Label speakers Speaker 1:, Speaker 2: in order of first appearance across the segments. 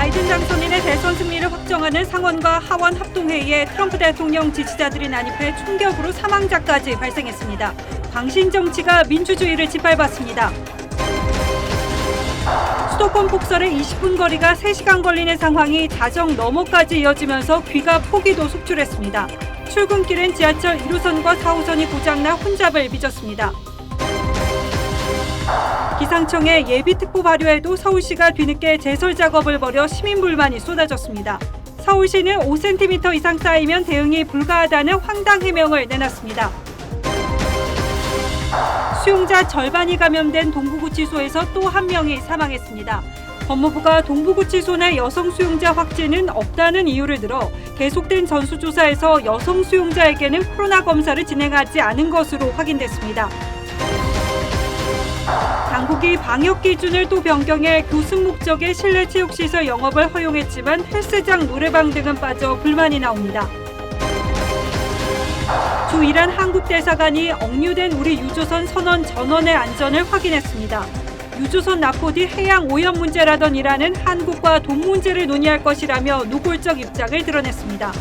Speaker 1: 바이든 당선인의 대선 승리를 확정하는 상원과 하원 합동회의에 트럼프 대통령 지지자들이 난입해 총격으로 사망자까지 발생했습니다. 광신 정치가 민주주의를 짓밟았습니다. 수도권 폭설에 20분 거리가 3시간 걸리는 상황이 자정 너머까지 이어지면서 귀가 포기도 속출했습니다. 출근길엔 지하철 1호선과 4호선이 고장나 혼잡을 빚었습니다. 기상청의 예비특보 발효에도 서울시가 뒤늦게 제설 작업을 벌여 시민 불만이 쏟아졌습니다. 서울시는 5cm 이상 쌓이면 대응이 불가하다는 황당 해명을 내놨습니다. 수용자 절반이 감염된 동부구치소에서 또 한 명이 사망했습니다. 법무부가 동부구치소 내 여성 수용자 확진은 없다는 이유를 들어 계속된 전수조사에서 여성 수용자에게는 코로나 검사를 진행하지 않은 것으로 확인됐습니다. 당국이 방역 기준을 또 변경해 교습 목적의 실내 체육시설 영업을 허용했지만 헬스장, 노래방 등은 빠져 불만이 나옵니다. 주 이란 한국 대사관이 억류된 우리 유조선 선원 전원의 안전을 확인했습니다. 유조선 납포 뒤 해양 오염 문제라던 이란은 한국과 돈 문제를 논의할 것이라며 노골적 입장을 드러냈습니다.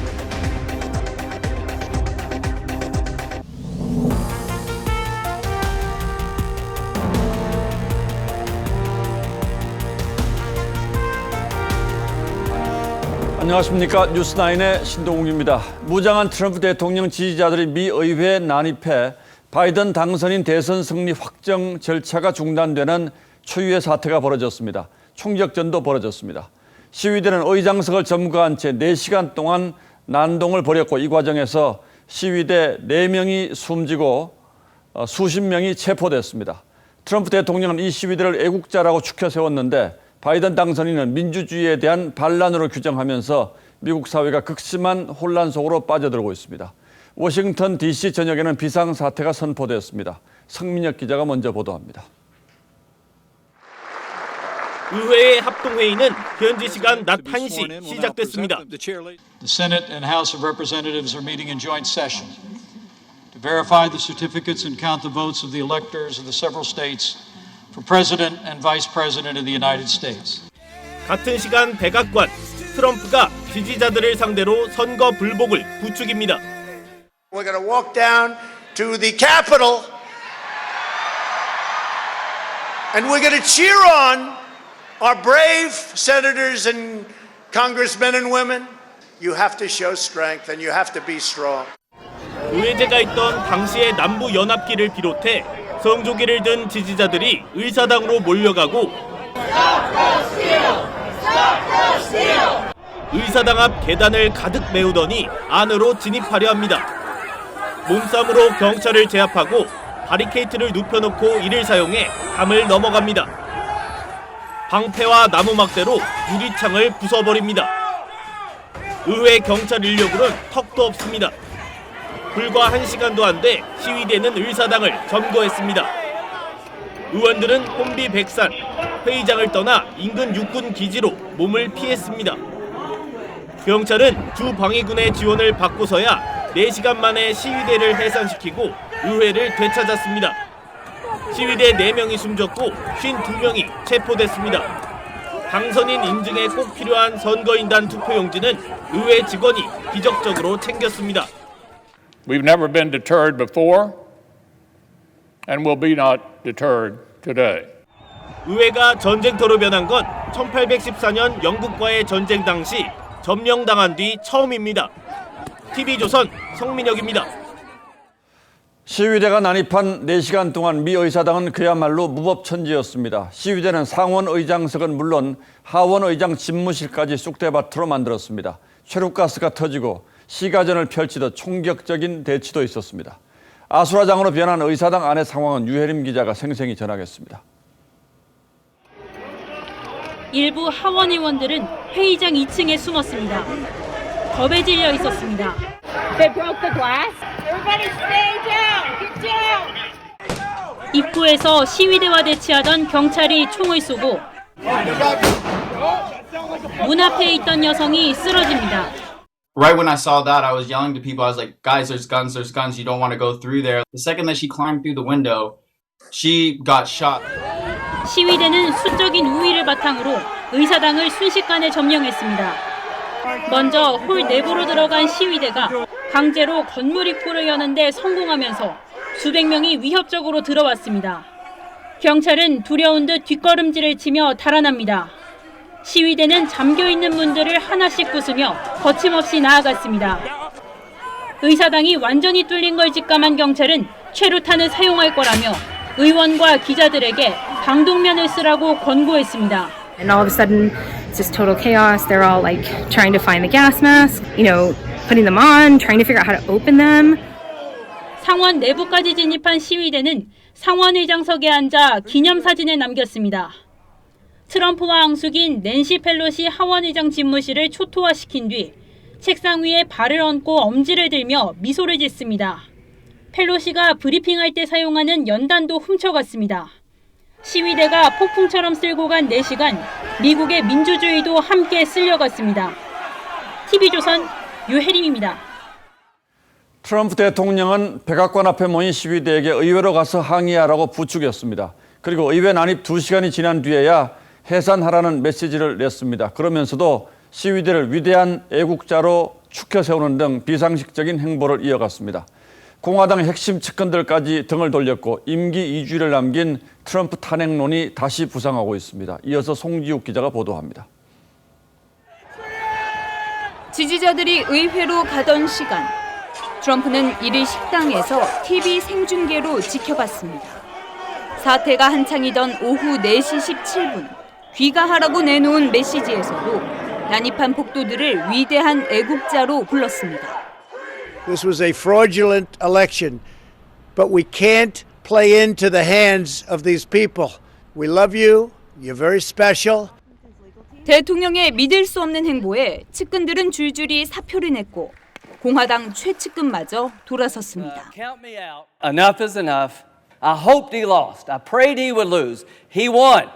Speaker 2: 안녕하십니까. 뉴스9의 신동욱입니다. 무장한 트럼프 대통령 지지자들이 미 의회에 난입해 바이든 당선인 대선 승리 확정 절차가 중단되는 초유의 사태가 벌어졌습니다. 총격전도 벌어졌습니다. 시위대는 의장석을 점거한 채 4시간 동안 난동을 벌였고 이 과정에서 시위대 4명이 숨지고 수십 명이 체포됐습니다. 트럼프 대통령은 이 시위대를 애국자라고 추켜 세웠는데 바이든 당선인은 민주주의에 대한 반란으로 규정하면서 미국 사회가 극심한 혼란 속으로 빠져들고 있습니다. 워싱턴 DC 전역에는 비상사태가 선포되었습니다. 성민혁 기자가 먼저 보도합니다.
Speaker 3: 의회의 합동회의는 현지 시간 낮 1시 시작됐습니다.
Speaker 4: The Senate and House of Representatives are meeting in joint session to verify the certificates and count the votes of the electors of the several states for President and Vice President of the United States.
Speaker 3: 같은 시간 백악관, 트럼프가 지지자들을 상대로 선거 불복을 부추깁니다.
Speaker 5: We're going to walk down to the Capitol and we're going to cheer on our brave senators and congressmen and women. You have to show strength and you have to be strong.
Speaker 3: 의회제가 있던 당시의 남부 연합기를 비롯해 성조기를 든 지지자들이 의사당으로 몰려가고 의사당 앞 계단을 가득 메우더니 안으로 진입하려 합니다. 몸싸움으로 경찰을 제압하고 바리케이트를 눕혀놓고 이를 사용해 담을 넘어갑니다. 방패와 나무 막대로 유리창을 부숴버립니다. 의회 경찰 인력으로는 턱도 없습니다. 불과 1시간도 안 돼 시위대는 의사당을 점거했습니다. 의원들은 혼비백산, 회의장을 떠나 인근 육군 기지로 몸을 피했습니다. 경찰은 주 방위군의 지원을 받고서야 4시간 만에 시위대를 해산시키고 의회를 되찾았습니다. 시위대 4명이 숨졌고 52명이 체포됐습니다. 당선인 인증에 꼭 필요한 선거인단 투표용지는 의회 직원이 기적적으로 챙겼습니다.
Speaker 6: We've never been deterred before and will be not deterred today.
Speaker 3: 의회가 전쟁터로 변한 건 1814년 영국과의 전쟁 당시 점령당한 뒤 처음입니다. TV조선 성민혁입니다.
Speaker 2: 시위대가 난입한 4시간 동안 미 의사당은 그야말로 무법천지였습니다. 시위대는 상원 의장석은 물론 하원 의장 집무실까지 쑥대밭으로 만들었습니다. 최루가스가 터지고 시가전을 펼치듯 총격적인 대치도 있었습니다. 아수라장으로 변한 의사당 안의 상황은 유혜림 기자가 생생히 전하겠습니다.
Speaker 7: 일부 하원 의원들은 회의장 2층에 숨었습니다. 겁에 질려 있었습니다.
Speaker 8: They broke the glass. Everybody stay down. Get down.
Speaker 7: 입구에서 시위대와 대치하던 경찰이 총을 쏘고 문 앞에 있던 여성이 쓰러집니다.
Speaker 9: Right when I saw that, I was yelling to people. I was like, guys, there's guns. You don't want to go through there. The second that she climbed through the window, she got shot.
Speaker 7: 시위대는 수적인 우위를 바탕으로 의사당을 순식간에 점령했습니다. 먼저 홀 내부로 들어간 시위대가 강제로 건물 입구를 여는 데 성공하면서 수백 명이 위협적으로 들어왔습니다. 경찰은 두려운 듯 뒷걸음질을 치며 달아납니다. 시위대는 잠겨있는 문들을 하나씩 부수며 거침없이 나아갔습니다. 의사당이 완전히 뚫린 걸 직감한 경찰은 최루탄을 사용할 거라며 의원과 기자들에게 방독면을 쓰라고 권고했습니다.
Speaker 10: And all of a sudden, it's just total chaos. They're all like trying to find the gas mask, putting them on, trying to figure out how to open them.
Speaker 7: 상원 내부까지 진입한 시위대는 상원 의장석에 앉아 기념사진을 남겼습니다. 트럼프와 앙숙인 낸시 펠로시 하원 의장 집무실을 초토화시킨 뒤 책상 위에 발을 얹고 엄지를 들며 미소를 짓습니다. 펠로시가 브리핑할 때 사용하는 연단도 훔쳐갔습니다. 시위대가 폭풍처럼 쓸고 간 4시간, 미국의 민주주의도 함께 쓸려갔습니다. TV조선 유혜림입니다.
Speaker 2: 트럼프 대통령은 백악관 앞에 모인 시위대에게 의회로 가서 항의하라고 부추겼습니다. 그리고 의회 난입 2시간이 지난 뒤에야 해산하라는 메시지를 냈습니다. 그러면서도 시위대를 위대한 애국자로 추켜 세우는 등 비상식적인 행보를 이어갔습니다. 공화당 핵심 측근들까지 등을 돌렸고 임기 2주를 남긴 트럼프 탄핵론이 다시 부상하고 있습니다. 이어서 송지욱 기자가 보도합니다.
Speaker 11: 지지자들이 의회로 가던 시간, 트럼프는 이를 식당에서 TV 생중계로 지켜봤습니다. 사태가 한창이던 오후 4시 17분, 귀가하라고 내놓은 메시지에서도 난입한 폭도들을 위대한 애국자로 불렀습니다.
Speaker 5: This was a fraudulent election, but we can't play into the hands of these people. We love you. You're very special.
Speaker 11: 대통령의 믿을 수 없는 행보에 측근들은 줄줄이 사표를 냈고 공화당 최측근마저 돌아섰습니다.
Speaker 12: Count me out. Enough is enough. I hoped he lost. I prayed he would lose. He won.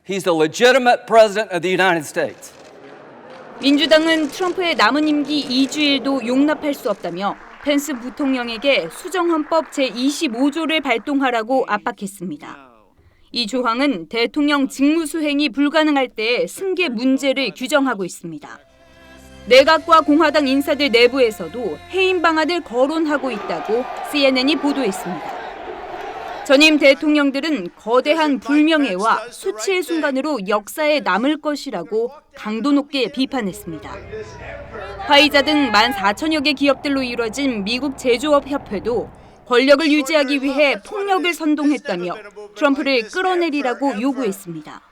Speaker 12: He's the legitimate president of the United States.
Speaker 11: 민주당은 트럼프의 남은 임기 2주일도 용납할 수 없다며 펜스 부통령에게 수정헌법 제25조를 발동하라고 압박했습니다. 이 조항은 대통령 직무수행이 불가능할 때의 승계 문제를 규정하고 있습니다. 내각과 공화당 인사들 내부에서도 해임 방안을 거론하고 있다고 CNN이 보도했습니다. 전임 대통령들은 거대한 불명예와 수치의 순간으로 역사에 남을 것이라고 강도 높게 비판했습니다. 화이자 등 14,000여 개 기업들로 이루어진 미국 제조업 협회도 권력을 유지하기 위해 폭력을 선동했다며 트럼프를 끌어내리라고 요구했습니다.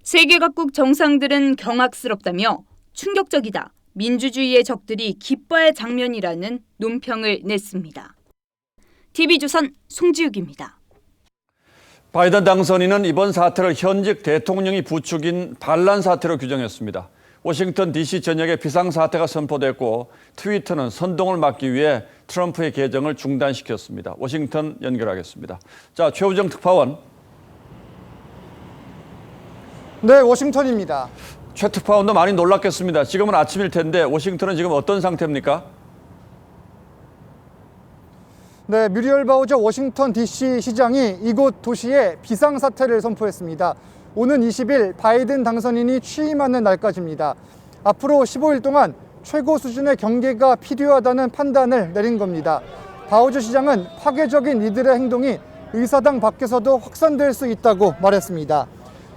Speaker 11: 세계 각국 정상들은 경악스럽다며 충격적이다, 민주주의의 적들이 기뻐할 장면이라는 논평을 냈습니다. TV조선 송지욱입니다.
Speaker 2: 바이든 당선인은 이번 사태를 현직 대통령이 부추긴 반란 사태로 규정했습니다. 워싱턴 DC 전역에 비상사태가 선포됐고 트위터는 선동을 막기 위해 트럼프의 계정을 중단시켰습니다. 워싱턴 연결하겠습니다. 자, 최우정 특파원.
Speaker 13: 네, 워싱턴입니다.
Speaker 2: 최 특파원도 많이 놀랐겠습니다. 지금은 아침일 텐데 워싱턴은 지금 어떤 상태입니까?
Speaker 13: 네, 뮤리얼 바우저 워싱턴 DC 시장이 이곳 도시에 비상사태를 선포했습니다. 오는 20일 바이든 당선인이 취임하는 날까지입니다. 앞으로 15일 동안 최고 수준의 경계가 필요하다는 판단을 내린 겁니다. 바우저 시장은 파괴적인 이들의 행동이 의사당 밖에서도 확산될 수 있다고 말했습니다.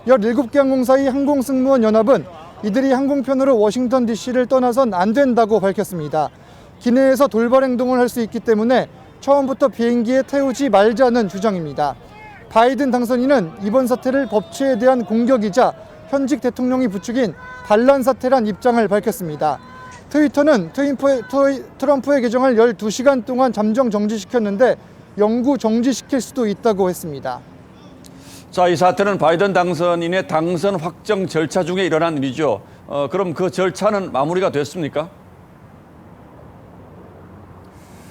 Speaker 13: 17개 항공사의 항공승무원 연합은 이들이 항공편으로 워싱턴 DC를 떠나선 안 된다고 밝혔습니다. 기내에서 돌발 행동을 할 수 있기 때문에 처음부터 비행기에 태우지 말자는 주장입니다. 바이든 당선인은 이번 사태를 법치에 대한 공격이자 현직 대통령이 부추긴 반란 사태란 입장을 밝혔습니다. 트위터는 트럼프의 계정을 12시간 동안 잠정 정지시켰는데 영구 정지시킬 수도 있다고 했습니다.
Speaker 2: 자, 이 사태는 바이든 당선인의 당선 확정 절차 중에 일어난 일이죠. 그럼 그 절차는 마무리가 됐습니까?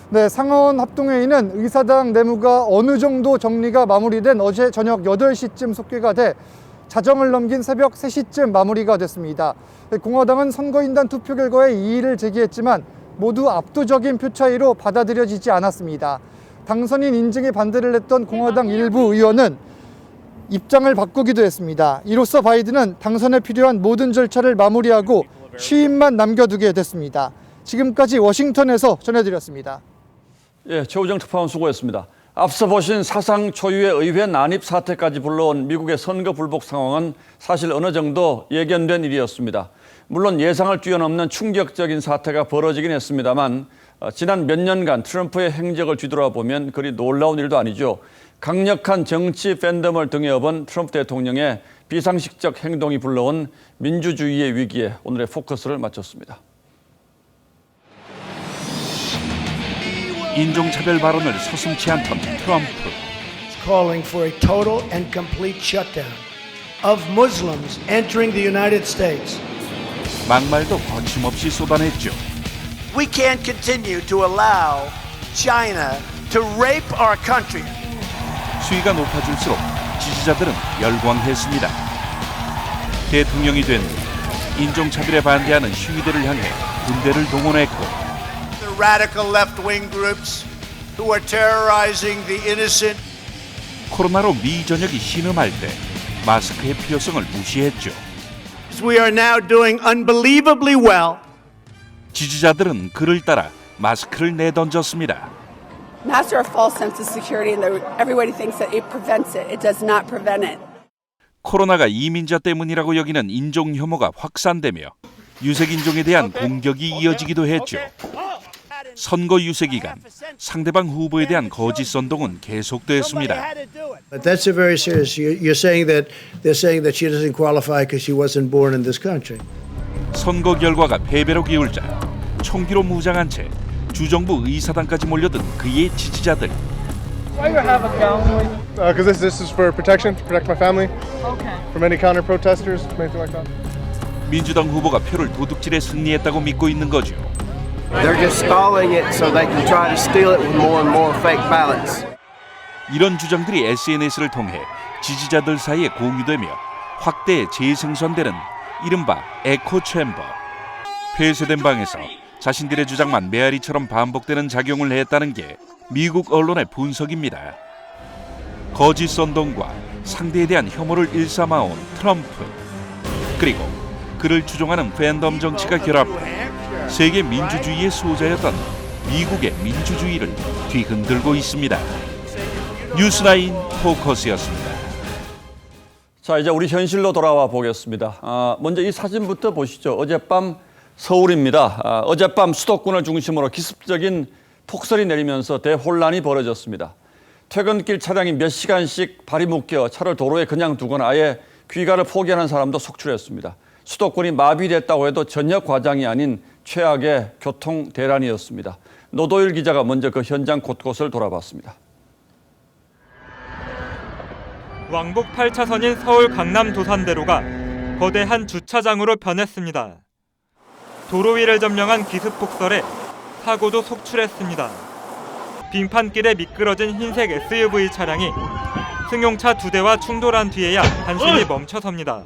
Speaker 13: 네, 상원 합동회의는 의사당 내무가 어느 정도 정리가 마무리된 어제 저녁 8시쯤 속개가 돼 자정을 넘긴 새벽 3시쯤 마무리가 됐습니다. 공화당은 선거인단 투표 결과에 이의를 제기했지만 모두 압도적인 표 차이로 받아들여지지 않았습니다. 당선인 인증에 반대를 했던 공화당 일부 의원은 입장을 바꾸기도 했습니다. 이로써 바이든은 당선에 필요한 모든 절차를 마무리하고 취임만 남겨두게 됐습니다. 지금까지 워싱턴에서 전해드렸습니다.
Speaker 2: 예, 최우정 특파원 수고했습니다. 앞서 보신 사상 초유의 의회 난입 사태까지 불러온 미국의 선거 불복 상황은 사실 어느 정도 예견된 일이었습니다. 물론 예상을 뛰어넘는 충격적인 사태가 벌어지긴 했습니다만 지난 몇 년간 트럼프의 행적을 뒤돌아보면 그리 놀라운 일도 아니죠. 강력한 정치 팬덤을 등에 업은 트럼프 대통령의 비상식적 행동이 불러온 민주주의의 위기에 오늘의 포커스를 맞췄습니다.
Speaker 14: 인종차별 발언을 서슴지 않던 트럼프.
Speaker 15: calling for a total and complete shutdown of Muslims entering the United States.
Speaker 14: 막말도 거침없이 쏟아냈죠.
Speaker 5: We can't continue to allow China to rape our country.
Speaker 14: 수위가 높아질수록 지지자들은 열광했습니다. 대통령이 된 인종차별에 반대하는 시위대를 향해 군대를 동원했고
Speaker 5: The radical left-wing groups who are terrorizing the innocent.
Speaker 14: 코로나로 미 전역이 신음할 때 마스크의 필요성을 무시했죠.
Speaker 5: We are now doing unbelievably well.
Speaker 14: 지지자들은 그를 따라 마스크를 내던졌습니다.
Speaker 16: Masks are a false sense of security and everybody thinks that it prevents it. It does not prevent it.
Speaker 14: 코로나가 이민자 때문이라고 여기는 인종 혐오가 확산되며 유색인종에 대한 공격이 이어지기도 했죠. 선거 유세 기간 상대방 후보에 대한 거짓 선동은 계속됐습니다.
Speaker 15: But that's a very serious. You're saying that they're saying that she doesn't qualify because she wasn't born in this country.
Speaker 14: 선거 결과가 패배로 기울자 총기로 무장한 채 주정부 의사당까지 몰려든 그의 지지자들.
Speaker 17: Why you have a gun? Because this is for protection, to protect my family. Okay. From any counter protesters, anything like that.
Speaker 14: 민주당 후보가 표를 도둑질에 승리했다고 믿고 있는 거죠.
Speaker 18: They're just stalling it so they can try to steal it with more and more fake ballots.
Speaker 14: 이런 주장들이 SNS를 통해 지지자들 사이에 공유되며 확대 재생산되는 이른바 에코 챔버. 폐쇄된 방에서 자신들의 주장만 메아리처럼 반복되는 작용을 했다는 게 미국 언론의 분석입니다. 거짓 선동과 상대에 대한 혐오를 일삼아온 트럼프, 그리고 그를 추종하는 팬덤 정치가 결합해 세계 민주주의의 수호자였던 미국의 민주주의를 뒤흔들고 있습니다. 뉴스나인 포커스였습니다.
Speaker 2: 자, 이제 우리 현실로 돌아와 보겠습니다. 먼저 이 사진부터 보시죠. 어젯밤 서울입니다. 어젯밤 수도권을 중심으로 기습적인 폭설이 내리면서 대혼란이 벌어졌습니다. 퇴근길 차량이 몇 시간씩 발이 묶여 차를 도로에 그냥 두거나 아예 귀가를 포기하는 사람도 속출했습니다. 수도권이 마비됐다고 해도 전혀 과장이 아닌 최악의 교통 대란이었습니다. 노도일 기자가 먼저 그 현장 곳곳을 돌아봤습니다.
Speaker 19: 왕복 8차선인 서울 강남 도산대로가 거대한 주차장으로 변했습니다. 도로 위를 점령한 기습폭설에 사고도 속출했습니다. 빙판길에 미끄러진 흰색 SUV 차량이 승용차 2대와 충돌한 뒤에야 단순히 멈춰섭니다.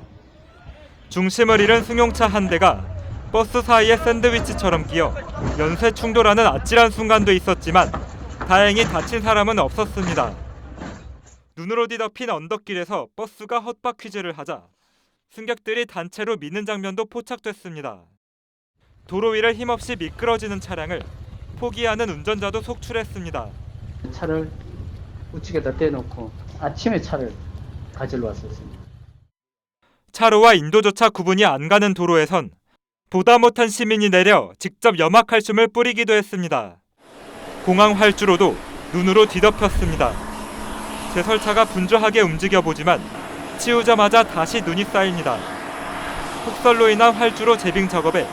Speaker 19: 중심을 잃은 승용차 한 대가 버스 사이에 샌드위치처럼 끼어 연쇄 충돌하는 아찔한 순간도 있었지만 다행히 다친 사람은 없었습니다. 눈으로 뒤덮인 언덕길에서 버스가 헛바퀴질을 하자 승객들이 단체로 미는 장면도 포착됐습니다. 도로 위를 힘없이 미끄러지는 차량을 포기하는 운전자도 속출했습니다.
Speaker 20: 차를 우측에다 떼놓고 아침에 차를 가지러 왔었습니다.
Speaker 19: 차로와 인도조차 구분이 안 가는 도로에선 보다 못한 시민이 내려 직접 염화칼슘을 뿌리기도 했습니다. 공항 활주로도 눈으로 뒤덮였습니다. 제설차가 분주하게 움직여보지만 치우자마자 다시 눈이 쌓입니다. 폭설로 인한 활주로 재빙 작업에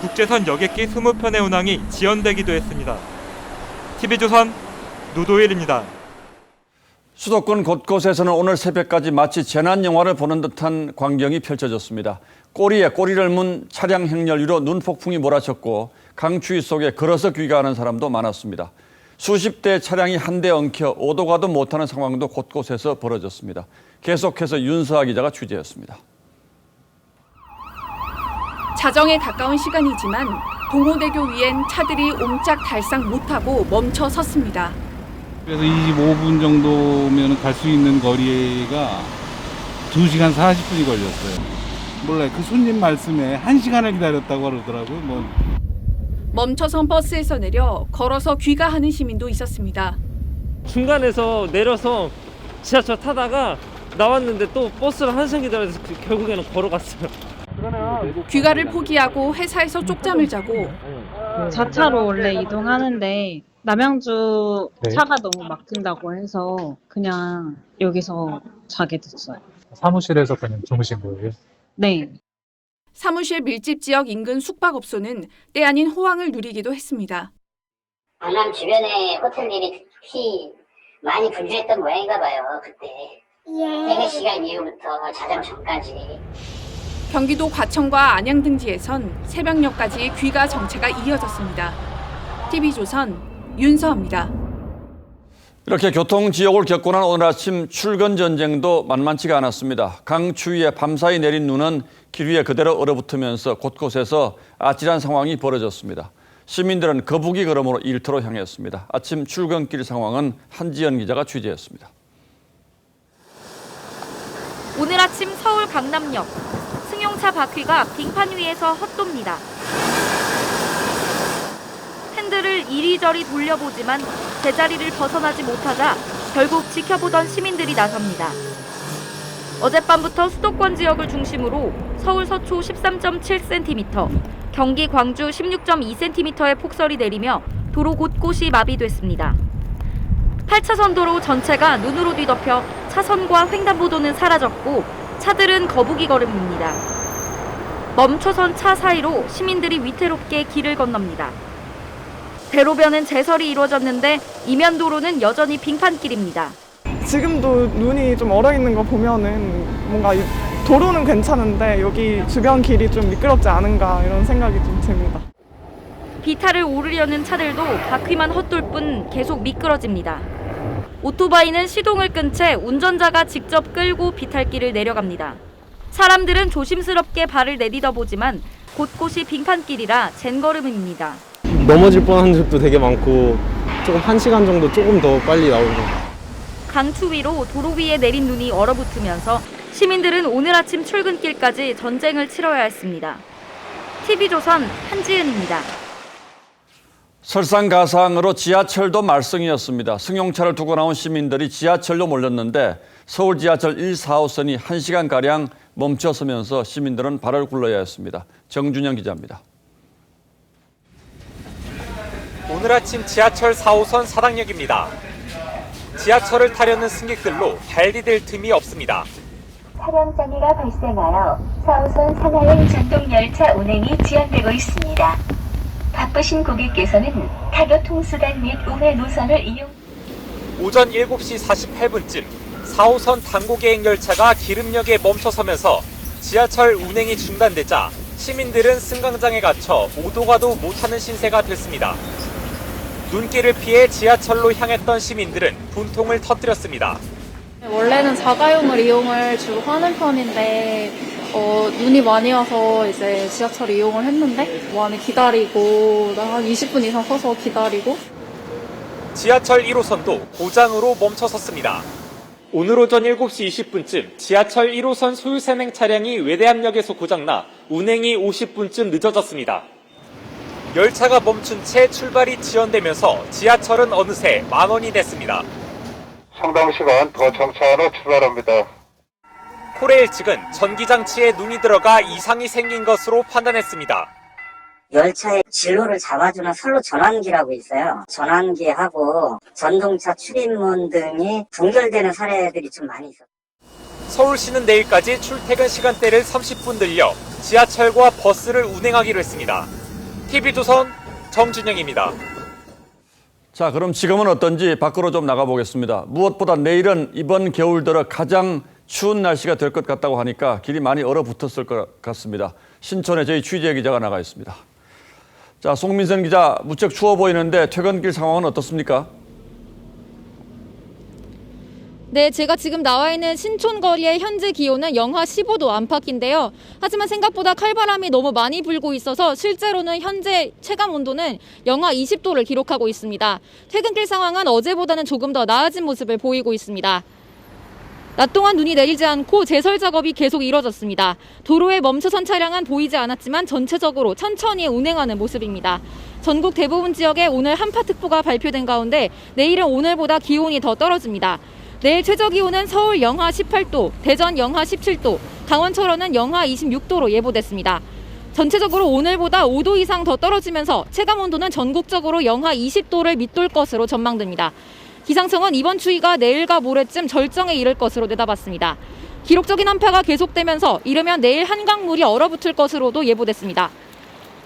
Speaker 19: 국제선 여객기 20편의 운항이 지연되기도 했습니다. TV조선 노도일입니다.
Speaker 2: 수도권 곳곳에서는 오늘 새벽까지 마치 재난 영화를 보는 듯한 광경이 펼쳐졌습니다. 꼬리에 꼬리를 문 차량 행렬 위로 눈폭풍이 몰아쳤고 강추위 속에 걸어서 귀가하는 사람도 많았습니다. 수십 대의 차량이 한데 엉켜 오도 가도 못하는 상황도 곳곳에서 벌어졌습니다. 계속해서 윤서아 기자가 취재했습니다.
Speaker 11: 자정에 가까운 시간이지만 동호대교 위엔 차들이 옴짝달싹 못하고 멈춰 섰습니다.
Speaker 21: 그래서 25분 정도면 갈 수 있는 거리가 2시간 40분이 걸렸어요. 몰라요. 그 손님 말씀에 1시간을 기다렸다고 그러더라고요.
Speaker 11: 멈춰선 버스에서 내려 걸어서 귀가하는 시민도 있었습니다.
Speaker 22: 중간에서 내려서 지하철 타다가 나왔는데 또 버스를 1시간 기다려서 결국에는 걸어갔어요.
Speaker 11: 귀가를 포기하고 회사에서 쪽잠을 자고
Speaker 23: 자차로 원래 이동하는데 남양주 차가 너무 막힌다고 해서 그냥 여기서 자게 됐어요.
Speaker 24: 사무실에서 그냥 주무신 거예요?
Speaker 23: 네.
Speaker 11: 사무실 밀집 지역 인근 숙박업소는 때 아닌 호황을 누리기도 했습니다.
Speaker 25: 강남 주변에 호텔들이 특히 많이 분주했던 모양인가 봐요. 그때 퇴근 시간 이후부터 자정 전까지.
Speaker 11: 경기도 과천과 안양 등지에선 새벽녘까지 귀가 정체가 이어졌습니다. TV조선 윤서입니다.
Speaker 2: 이렇게 교통지옥을 겪고 난 오늘 아침 출근 전쟁도 만만치가 않았습니다. 강추위에 밤사이 내린 눈은 길 위에 그대로 얼어붙으면서 곳곳에서 아찔한 상황이 벌어졌습니다. 시민들은 거북이 걸음으로 일터로 향했습니다. 아침 출근길 상황은 한지연 기자가 취재했습니다.
Speaker 26: 오늘 아침 서울 강남역. 승용차 바퀴가 빙판 위에서 헛돕니다. 핸들을 이리저리 돌려보지만 제자리를 벗어나지 못하자 결국 지켜보던 시민들이 나섭니다. 어젯밤부터 수도권 지역을 중심으로 서울 서초 13.7cm, 경기 광주 16.2cm의 폭설이 내리며 도로 곳곳이 마비됐습니다. 8차선 도로 전체가 눈으로 뒤덮여 차선과 횡단보도는 사라졌고 차들은 거북이 걸음입니다. 멈춰선 차 사이로 시민들이 위태롭게 길을 건넙니다. 대로변은 제설이 이루어졌는데 이면 도로는 여전히 빙판길입니다.
Speaker 27: 지금도 눈이 좀 얼어있는 거 보면은 뭔가 도로는 괜찮은데 여기 주변 길이 좀 미끄럽지 않은가 이런 생각이 좀 듭니다.
Speaker 26: 비탈을 오르려는 차들도 바퀴만 헛돌 뿐 계속 미끄러집니다. 오토바이는 시동을 끈 채 운전자가 직접 끌고 비탈길을 내려갑니다. 사람들은 조심스럽게 발을 내디뎌 보지만 곳곳이 빙판길이라 젠걸음입니다.
Speaker 28: 넘어질 뻔한 적도 되게 많고 조금 1시간 정도 조금 더 빨리 나오고.
Speaker 26: 강추위로 도로 위에 내린 눈이 얼어붙으면서 시민들은 오늘 아침 출근길까지 전쟁을 치러야 했습니다. TV조선 한지은입니다.
Speaker 2: 설상가상으로 지하철도 말썽이었습니다. 승용차를 두고 나온 시민들이 지하철로 몰렸는데 서울 지하철 1, 4호선이 1시간가량 멈춰서면서 시민들은 발을 굴러야 했습니다. 정준영 기자입니다.
Speaker 29: 오늘 아침 지하철 4호선 사당역입니다. 지하철을 타려는 승객들로 발 디딜 틈이 없습니다.
Speaker 30: 차량 장애가 발생하여 4호선 산하행 전동열차 운행이 지연되고 있습니다. 바쁘신 고객께서는 타교통수단 및 우회 노선을 이용.
Speaker 29: 오전 7시 48분쯤 4호선 당고계획 열차가 기름역에 멈춰서면서 지하철 운행이 중단되자 시민들은 승강장에 갇혀 오도 가도 못하는 신세가 됐습니다. 눈길을 피해 지하철로 향했던 시민들은 분통을 터뜨렸습니다.
Speaker 31: 원래는 자가용을 이용을 주로 하는 편인데 눈이 많이 와서 이제 지하철 이용을 했는데 많이 기다리고 한 20분 이상 서서 기다리고.
Speaker 29: 지하철 1호선도 고장으로 멈춰섰습니다. 오늘 오전 7시 20분쯤 지하철 1호선 소유산행 차량이 외대암역에서 고장나 운행이 50분쯤 늦어졌습니다. 열차가 멈춘 채 출발이 지연되면서 지하철은 어느새 만원이 됐습니다.
Speaker 32: 상당 시간 더 정차하러 출발합니다.
Speaker 29: 코레일 측은 전기장치에 눈이 들어가 이상이 생긴 것으로 판단했습니다.
Speaker 25: 열차의 진로를 잡아주는 선로 전환기라고 있어요. 전환기하고 전동차 출입문 등이 동결되는 사례들이 좀 많이 있어요.
Speaker 29: 서울시는 내일까지 출퇴근 시간대를 30분 늘려 지하철과 버스를 운행하기로 했습니다. TV조선 정준영입니다.
Speaker 2: 자, 그럼 지금은 어떤지 밖으로 좀 나가보겠습니다. 무엇보다 내일은 이번 겨울 들어 가장 추운 날씨가 될 것 같다고 하니까 길이 많이 얼어붙었을 것 같습니다. 신촌에 저희 취재 기자가 나가 있습니다. 자, 송민선 기자, 무척 추워 보이는데 퇴근길 상황은 어떻습니까?
Speaker 33: 네, 제가 지금 나와 있는 신촌 거리의 현재 기온은 영하 15도 안팎인데요. 하지만 생각보다 칼바람이 너무 많이 불고 있어서 실제로는 현재 체감 온도는 영하 20도를 기록하고 있습니다. 퇴근길 상황은 어제보다는 조금 더 나아진 모습을 보이고 있습니다. 낮 동안 눈이 내리지 않고 제설 작업이 계속 이뤄졌습니다. 도로에 멈춰선 차량은 보이지 않았지만 전체적으로 천천히 운행하는 모습입니다. 전국 대부분 지역에 오늘 한파특보가 발표된 가운데 내일은 오늘보다 기온이 더 떨어집니다. 내일 최저기온은 서울 영하 18도, 대전 영하 17도, 강원 철원은 영하 26도로 예보됐습니다. 전체적으로 오늘보다 5도 이상 더 떨어지면서 체감온도는 전국적으로 영하 20도를 밑돌 것으로 전망됩니다. 기상청은 이번 추위가 내일과 모레쯤 절정에 이를 것으로 내다봤습니다. 기록적인 한파가 계속되면서 이르면 내일 한강물이 얼어붙을 것으로도 예보됐습니다.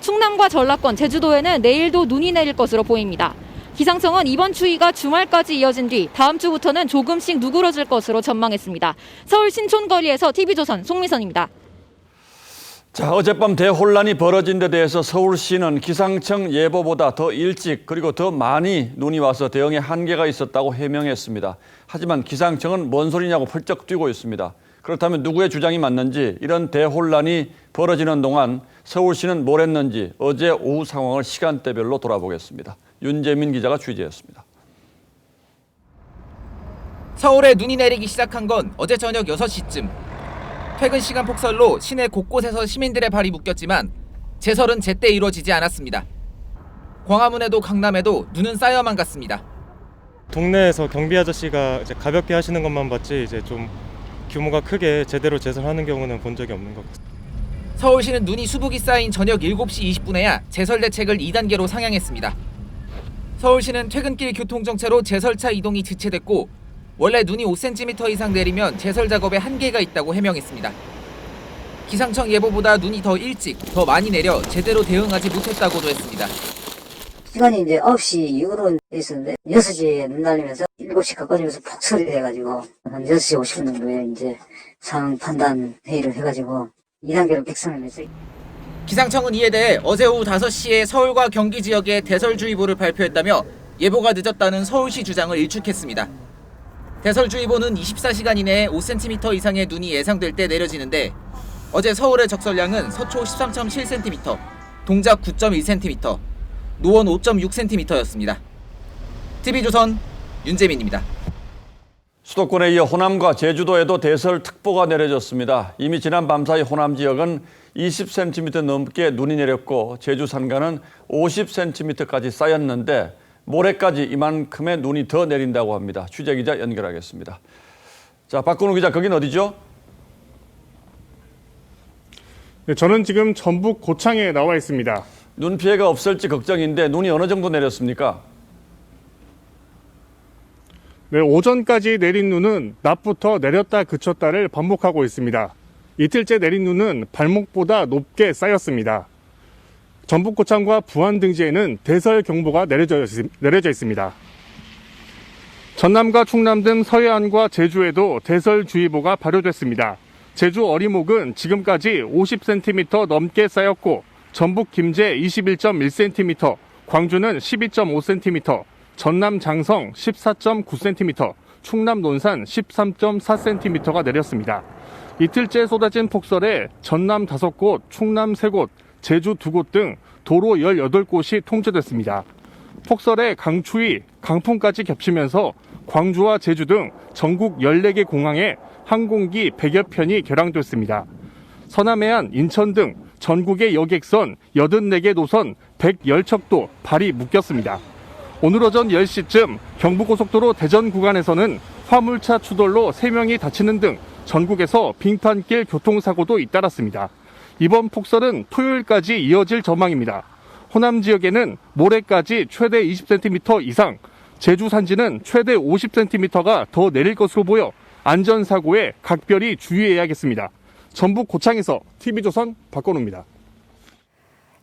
Speaker 33: 충남과 전라권, 제주도에는 내일도 눈이 내릴 것으로 보입니다. 기상청은 이번 추위가 주말까지 이어진 뒤 다음 주부터는 조금씩 누그러질 것으로 전망했습니다. 서울 신촌거리에서 TV조선 송미선입니다.
Speaker 2: 자, 어젯밤 대혼란이 벌어진 데 대해서 서울시는 기상청 예보보다 더 일찍 그리고 더 많이 눈이 와서 대응에 한계가 있었다고 해명했습니다. 하지만 기상청은 뭔 소리냐고 펄쩍 뛰고 있습니다. 그렇다면 누구의 주장이 맞는지, 이런 대혼란이 벌어지는 동안 서울시는 뭘 했는지 어제 오후 상황을 시간대별로 돌아보겠습니다. 윤재민 기자가 취재했습니다.
Speaker 1: 서울에 눈이 내리기 시작한 건 어제 저녁 6시쯤. 퇴근 시간 폭설로 시내 곳곳에서 시민들의 발이 묶였지만 제설은 제때 이루어지지 않았습니다. 광화문에도 강남에도 눈은 쌓여만 갔습니다.
Speaker 3: 동네에서 경비 아저씨가 이제 가볍게 하시는 것만 봤지 이제 좀 규모가 크게 제대로 제설하는 경우는 본 적이 없는 것 같습니다.
Speaker 1: 서울시는 눈이 수북이 쌓인 저녁 7시 20분에야 제설 대책을 2단계로 상향했습니다. 서울시는 퇴근길 교통정체로 제설차 이동이 지체됐고 원래 눈이 5cm 이상 내리면 제설 작업에 한계가 있다고 해명했습니다. 기상청 예보보다 눈이 더 일찍, 더 많이 내려 제대로 대응하지 못했다고도 했습니다.
Speaker 25: 시간이 이제 9시 이후로 있었는데 6시에 눈 날리면서 7시 가까워지면서 폭설이 돼가지고 한 6시 50분 정도에 이제 상황 판단 회의를 해가지고 2단계로 객상을 했어요.
Speaker 1: 기상청은 이에 대해 어제 오후 5시에 서울과 경기 지역에 대설주의보를 발표했다며 예보가 늦었다는 서울시 주장을 일축했습니다. 대설주의보는 24시간 이내에 5cm 이상의 눈이 예상될 때 내려지는데 어제 서울의 적설량은 서초 13.7cm, 동작 9.1cm, 노원 5.6cm였습니다. TV조선 윤재민입니다.
Speaker 2: 수도권에 이어 호남과 제주도에도 대설특보가 내려졌습니다. 이미 지난 밤 사이 호남 지역은 20cm 넘게 눈이 내렸고 제주 산간은 50cm까지 쌓였는데 모레까지 이만큼의 눈이 더 내린다고 합니다. 취재기자 연결하겠습니다. 자, 박근우 기자, 거긴 어디죠?
Speaker 4: 네, 저는 지금 전북 고창에 나와 있습니다.
Speaker 2: 눈 피해가 없을지 걱정인데 눈이 어느 정도 내렸습니까?
Speaker 4: 네, 오전까지 내린 눈은 낮부터 내렸다 그쳤다를 반복하고 있습니다. 이틀째 내린 눈은 발목보다 높게 쌓였습니다. 전북 고창과 부안 등지에는 대설 경보가 내려져 있습니다. 전남과 충남 등 서해안과 제주에도 대설주의보가 발효됐습니다. 제주 어리목은 지금까지 50cm 넘게 쌓였고 전북 김제 21.1cm, 광주는 12.5cm, 전남 장성 14.9cm, 충남 논산 13.4cm가 내렸습니다. 이틀째 쏟아진 폭설에 전남 5곳, 충남 3곳, 제주 2곳 등 도로 18곳이 통제됐습니다. 폭설에 강추위, 강풍까지 겹치면서 광주와 제주 등 전국 14개 공항에 항공기 100여 편이 결항됐습니다. 서남해안, 인천 등 전국의 여객선 84개 노선 110척도 발이 묶였습니다. 오늘 오전 10시쯤 경부고속도로 대전 구간에서는 화물차 추돌로 3명이 다치는 등 전국에서 빙판길 교통사고도 잇따랐습니다. 이번 폭설은 토요일까지 이어질 전망입니다. 호남 지역에는 모레까지 최대 20cm 이상, 제주 산지는 최대 50cm가 더 내릴 것으로 보여 안전사고에 각별히 주의해야겠습니다. 전북 고창에서 TV조선 박건우입니다.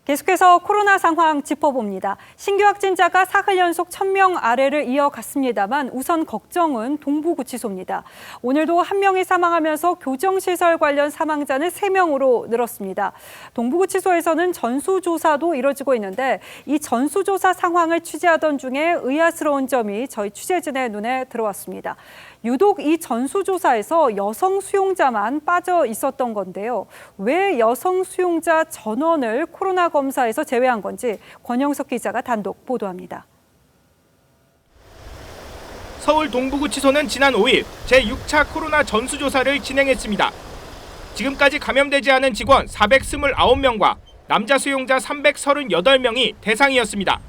Speaker 5: 계속해서 코로나 상황 짚어봅니다. 신규 확진자가 사흘 연속 1000명 아래를 이어갔습니다만 우선 걱정은 동부구치소입니다. 오늘도 1명이 사망하면서 교정시설 관련 사망자는 3명으로 늘었습니다. 동부구치소에서는 전수조사도 이뤄지고 있는데 이 전수조사 상황을 취재하던 중에 의아스러운 점이 저희 취재진의 눈에 들어왔습니다. 유독 이 전수조사에서 여성 수용자만 빠져 있었던 건데요. 왜 여성 수용자 전원을 코로나 검사에서 제외한 건지 권영석 기자가 단독 보도합니다.
Speaker 6: 서울 동부구치소는 지난 5일 제6차 코로나 전수조사를 진행했습니다. 지금까지 감염되지 않은 직원 429명과 남자 수용자 338명이 대상이었습니다.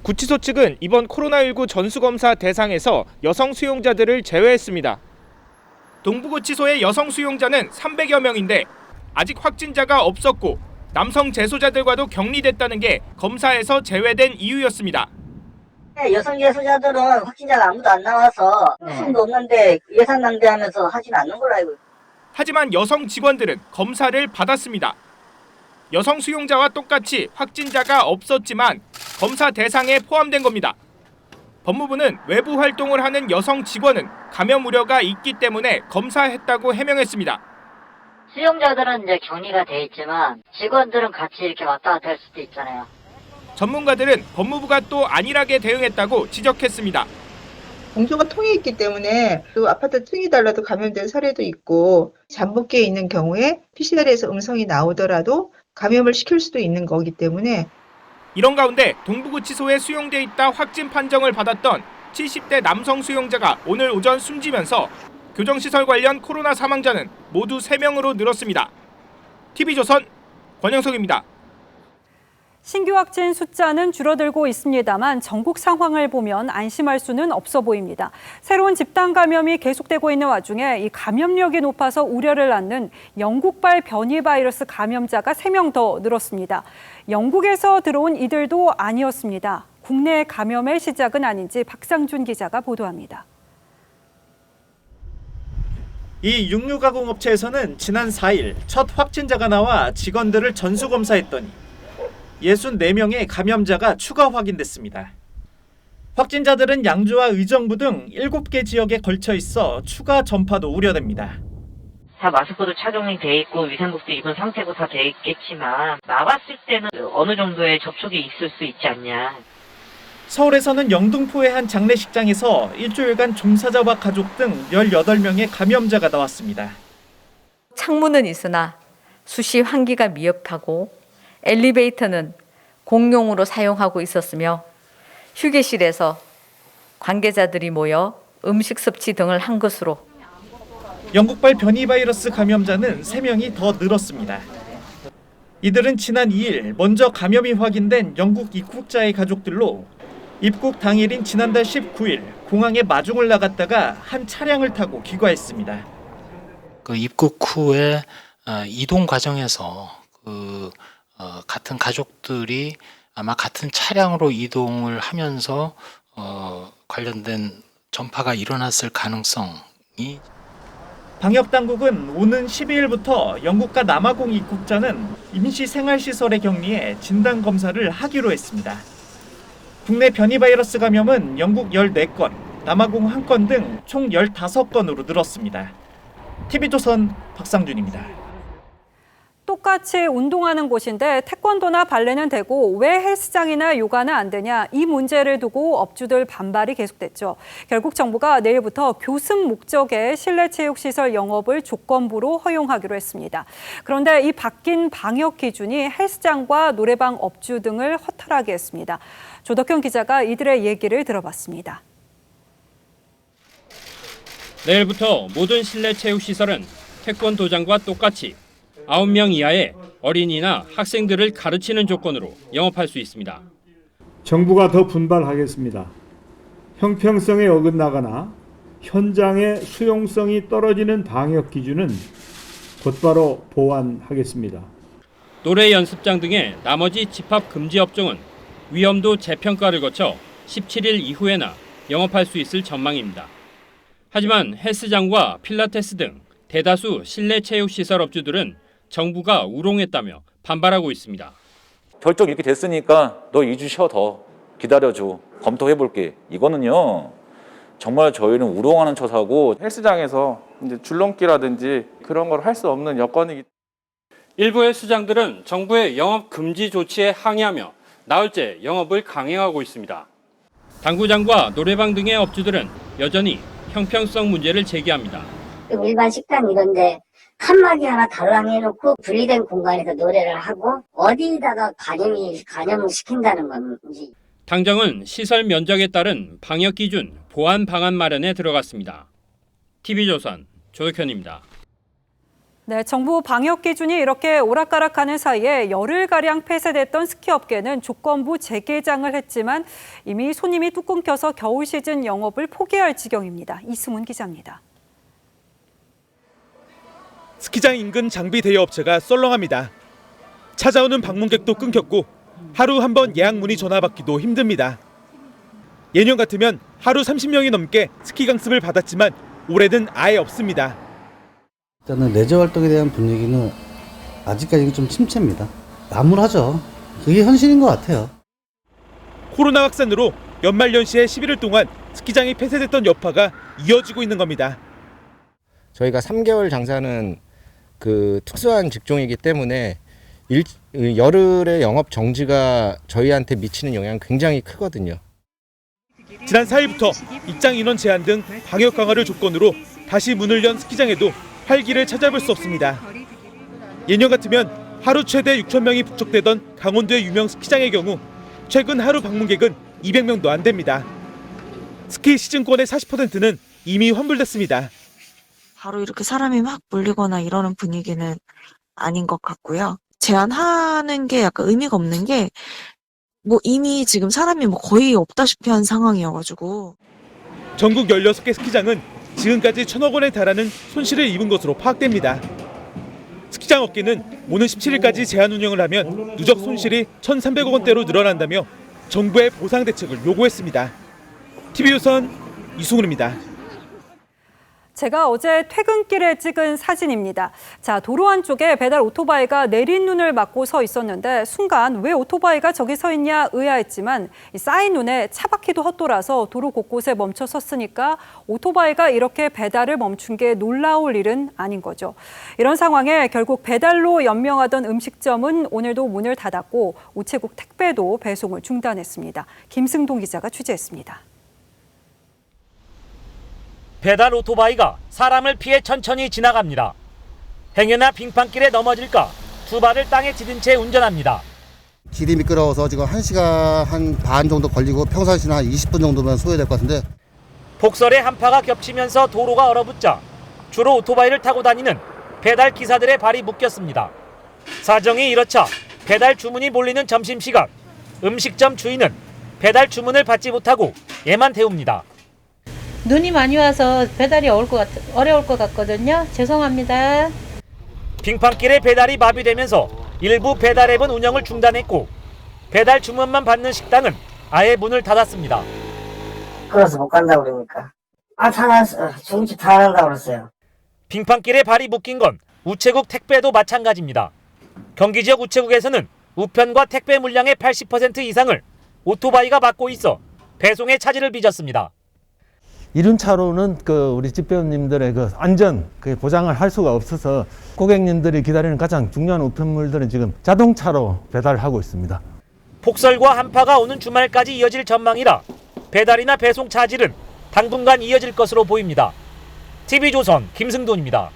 Speaker 6: 구치소 측은 이번 코로나19 전수검사 대상에서 여성 수용자들을 제외했습니다. 동부구치소의 여성 수용자는 300여 명인데 아직 확진자가 없었고 남성 재소자들과도 격리됐다는 게 검사에서 제외된 이유였습니다.
Speaker 25: 여성 재소자들은 확진자가 아무도 안 나와서 숨도 없는데 예산 낭비하면서 하진 않는 걸로 알고 있어요.
Speaker 6: 하지만 여성 직원들은 검사를 받았습니다. 여성 수용자와 똑같이 확진자가 없었지만 검사 대상에 포함된 겁니다. 법무부는 외부 활동을 하는 여성 직원은 감염 우려가 있기 때문에 검사했다고 해명했습니다.
Speaker 25: 수용자들은 이제 격리가 돼 있지만 직원들은 같이 이렇게 왔다 갔다 할 수도 있잖아요.
Speaker 6: 전문가들은 법무부가 또 안일하게 대응했다고 지적했습니다.
Speaker 7: 공소가 통해 있기 때문에 또 아파트 층이 달라도 감염된 사례도 있고 잠복기에 있는 경우에 PCR에서 음성이 나오더라도 감염을 시킬 수도 있는 거기 때문에
Speaker 6: 이런 가운데 동부구치소에 수용돼 있다 확진 판정을 받았던 70대 남성 수용자가 오늘 오전 숨지면서 교정시설 관련 코로나 사망자는 모두 3명으로 늘었습니다. TV조선 권영석입니다.
Speaker 5: 신규 확진 숫자는 줄어들고 있습니다만 전국 상황을 보면 안심할 수는 없어 보입니다. 새로운 집단 감염이 계속되고 있는 와중에 이 감염력이 높아서 우려를 낳는 영국발 변이 바이러스 감염자가 3명 더 늘었습니다. 영국에서 들어온 이들도 아니었습니다. 국내 감염의 시작은 아닌지 박상준 기자가 보도합니다.
Speaker 8: 이 육류가공업체에서는 지난 4일 첫 확진자가 나와 직원들을 전수검사했더니 64명의 감염자가 추가 확인됐습니다. 확진자들은 양주와 의정부 등 7개 지역에 걸쳐 있어 추가 전파도 우려됩니다.
Speaker 9: 다 마스크도 착용이 돼 있고 위생복도 입은 상태고 다 돼 있겠지만 나갔을 때는 어느 정도의 접촉이 있을 수 있지 않냐.
Speaker 8: 서울에서는 영등포의 한 장례식장에서 일주일간 종사자와 가족 등 18명의 감염자가 나왔습니다.
Speaker 10: 창문은 있으나 수시 환기가 미흡하고 엘리베이터는 공용으로 사용하고 있었으며 휴게실에서 관계자들이 모여 음식 섭취 등을 한 것으로
Speaker 8: 영국발 변이 바이러스 감염자는 3명이 더 늘었습니다. 이들은 지난 2일 먼저 감염이 확인된 영국 입국자의 가족들로 입국 당일인 지난달 19일 공항에 마중을 나갔다가 한 차량을 타고 귀가했습니다.
Speaker 12: 그 입국 후에 이동 과정에서 같은 가족들이 아마 같은 차량으로 이동을 하면서 관련된 전파가 일어났을 가능성이
Speaker 8: 방역당국은 오는 12일부터 영국과 남아공 입국자는 임시 생활시설에 격리해 진단검사를 하기로 했습니다. 국내 변이 바이러스 감염은 영국 14건, 남아공 1건 등 총 15건으로 늘었습니다. TV조선 박상준입니다.
Speaker 5: 똑같이 운동하는 곳인데 태권도나 발레는 되고 왜 헬스장이나 요가는 안 되냐, 이 문제를 두고 업주들 반발이 계속됐죠. 결국 정부가 내일부터 교습 목적의 실내 체육시설 영업을 조건부로 허용하기로 했습니다. 그런데 이 바뀐 방역 기준이 헬스장과 노래방 업주 등을 허탈하게 했습니다. 조덕현 기자가 이들의 얘기를 들어봤습니다.
Speaker 13: 내일부터 모든 실내 체육시설은 태권도장과 똑같이 9명 이하의 어린이나 학생들을 가르치는 조건으로 영업할 수 있습니다.
Speaker 14: 정부가 더 분발하겠습니다. 형평성에 어긋나거나 현장의 수용성이 떨어지는 방역 기준은 곧바로 보완하겠습니다.
Speaker 13: 노래 연습장 등의 나머지 집합 금지 업종은 위험도 재평가를 거쳐 17일 이후에나 영업할 수 있을 전망입니다. 하지만 헬스장과 필라테스 등 대다수 실내 체육시설 업주들은 정부가 우롱했다며 반발하고 있습니다.
Speaker 15: 결정 이렇게 됐으니까 너 2주 쉬어 더 기다려줘. 검토해볼게. 이거는요. 정말 저희는 우롱하는 처사고
Speaker 16: 헬스장에서 이제 줄넘기라든지 그런 걸 할 수 없는 여건이기.
Speaker 13: 일부 헬스장들은 정부의 영업 금지 조치에 항의하며 나흘째 영업을 강행하고 있습니다. 당구장과 노래방 등의 업주들은 여전히 형평성 문제를 제기합니다.
Speaker 25: 일반 식당 이런데 칸막이 하나 달랑해놓고 분리된 공간에서 노래를 하고 어디다가 감염을 시킨다는 건지.
Speaker 13: 당장은 시설 면적에 따른 방역 기준, 보안 방안 마련에 들어갔습니다. TV조선 조덕현입니다.
Speaker 5: 네, 정부 방역 기준이 이렇게 오락가락하는 사이에 열흘가량 폐쇄됐던 스키업계는 조건부 재개장을 했지만 이미 손님이 뚝 끊겨서 겨울 시즌 영업을 포기할 지경입니다. 이승훈 기자입니다.
Speaker 11: 스키장 인근 장비 대여 업체가 썰렁합니다. 찾아오는 방문객도 끊겼고 하루 한 번 예약 문의 전화 받기도 힘듭니다. 예년 같으면 하루 30명이 넘게 스키 강습을 받았지만 올해는 아예 없습니다.
Speaker 17: 일단은 레저 활동에 대한 분위기는 아직까지 좀 침체입니다. 암울하죠. 그게 현실인 것 같아요.
Speaker 11: 코로나 확산으로 연말연시에 11일 동안 스키장이 폐쇄됐던 여파가 이어지고 있는 겁니다.
Speaker 18: 저희가 3개월 장사는 그 특수한 직종이기 때문에 열흘의 영업 정지가 저희한테 미치는 영향이 굉장히 크거든요.
Speaker 11: 지난 4일부터 입장 인원 제한 등 방역 강화를 조건으로 다시 문을 연 스키장에도 활기를 찾아볼 수 없습니다. 예년 같으면 하루 최대 6,000명이 북적대던 강원도의 유명 스키장의 경우 최근 하루 방문객은 200명도 안 됩니다. 스키 시즌권의 40%는 이미 환불됐습니다.
Speaker 19: 바로 이렇게 사람이 막 몰리거나 이러는 분위기는 아닌 것 같고요. 제한하는 게 약간 의미가 없는 게 이미 지금 사람이 거의 없다시피 한 상황이어가지고.
Speaker 11: 전국 16개 스키장은 지금까지 1,000억 원에 달하는 손실을 입은 것으로 파악됩니다. 스키장 업계는 오는 17일까지 제한 운영을 하면 누적 손실이 1,300억 원대로 늘어난다며 정부의 보상 대책을 요구했습니다. TV조선 이승훈입니다.
Speaker 5: 제가 어제 퇴근길에 찍은 사진입니다. 자, 도로 한쪽에 배달 오토바이가 내린 눈을 맞고 서 있었는데 순간 왜 오토바이가 저기 서 있냐 의아했지만 쌓인 눈에 차바퀴도 헛돌아서 도로 곳곳에 멈춰 섰으니까 오토바이가 이렇게 배달을 멈춘 게 놀라울 일은 아닌 거죠. 이런 상황에 결국 배달로 연명하던 음식점은 오늘도 문을 닫았고 우체국 택배도 배송을 중단했습니다. 김승동 기자가 취재했습니다.
Speaker 20: 배달 오토바이가 사람을 피해 천천히 지나갑니다. 행여나 빙판길에 넘어질까 두 발을 땅에 디딘 채 운전합니다.
Speaker 17: 길이 미끄러워서 지금 1시간 한 반 정도 걸리고 평상시는 한 20분 정도면 소요될 것 같은데.
Speaker 20: 폭설에 한파가 겹치면서 도로가 얼어붙자 주로 오토바이를 타고 다니는 배달 기사들의 발이 묶였습니다. 사정이 이렇자 배달 주문이 몰리는 점심시간 음식점 주인은 배달 주문을 받지 못하고 얘만 태웁니다.
Speaker 21: 눈이 많이 와서 배달이 어려울 것 같거든요. 죄송합니다.
Speaker 20: 빙판길에 배달이 마비되면서 일부 배달 앱은 운영을 중단했고 배달 주문만 받는 식당은 아예 문을 닫았습니다.
Speaker 25: 그래서 못 간다고 그러니까. 중집 다 안 한다고 그랬어요.
Speaker 20: 빙판길에 발이 묶인 건 우체국 택배도 마찬가지입니다. 경기 지역 우체국에서는 우편과 택배 물량의 80% 이상을 오토바이가 맡고 있어 배송에 차질을 빚었습니다.
Speaker 22: 이륜차로는 우리 집배원님들의 안전 보장을 할 수가 없어서 고객님들이 기다리는 가장 중요한 우편물들은 지금 자동차로 배달하고 있습니다.
Speaker 20: 폭설과 한파가 오는 주말까지 이어질 전망이라 배달이나 배송 차질은 당분간 이어질 것으로 보입니다. TV조선 김승돈입니다.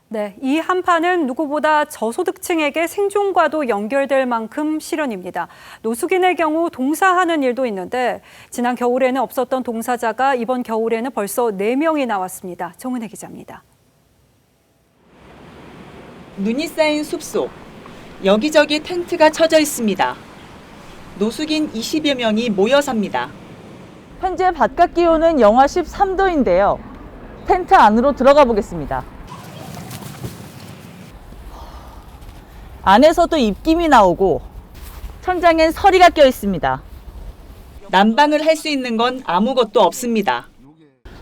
Speaker 5: 네, 이 한파는 누구보다 저소득층에게 생존과도 연결될 만큼 실현입니다. 노숙인의 경우 동사하는 일도 있는데 지난 겨울에는 없었던 동사자가 이번 겨울에는 벌써 4명이 나왔습니다. 정은혜 기자입니다.
Speaker 23: 눈이 쌓인 숲속, 여기저기 텐트가 쳐져 있습니다. 노숙인 20여 명이 모여 삽니다.
Speaker 24: 현재 바깥 기온은 영하 13도인데요. 텐트 안으로 들어가 보겠습니다. 안에서도 입김이 나오고 천장엔 서리가 껴 있습니다.
Speaker 23: 난방을 할 수 있는 건 아무것도 없습니다.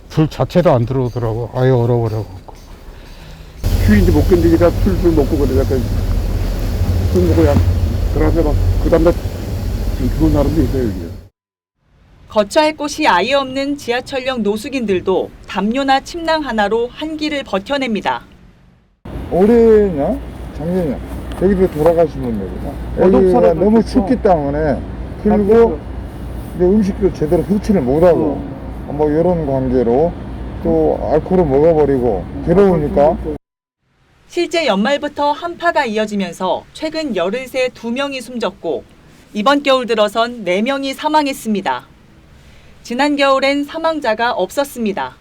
Speaker 32: 불 자체도 안 들어오더라고. 아예 얼어버려갖고. 추위인지 못 견디니까 술을 먹고 그러다가 술 먹고 그냥 들어가서 막 그 다음날 죽은 사람도 있어요, 여기.
Speaker 23: 거처 할 곳이 아예 없는 지하철역 노숙인들도 담요나 침낭 하나로 한기를 버텨냅니다.
Speaker 32: 올해냐? 작년이냐? 여기로 돌아가시면 되구나. 여기가 너무 춥기 때문에 그리고 음식도 제대로 섭취를 못하고 뭐 이런 관계로 또 알코올을 먹어버리고 괴로우니까.
Speaker 23: 실제 연말부터 한파가 이어지면서 최근 열흘 새 2명이 숨졌고 이번 겨울 들어선 4명이 사망했습니다. 지난 겨울엔 사망자가 없었습니다.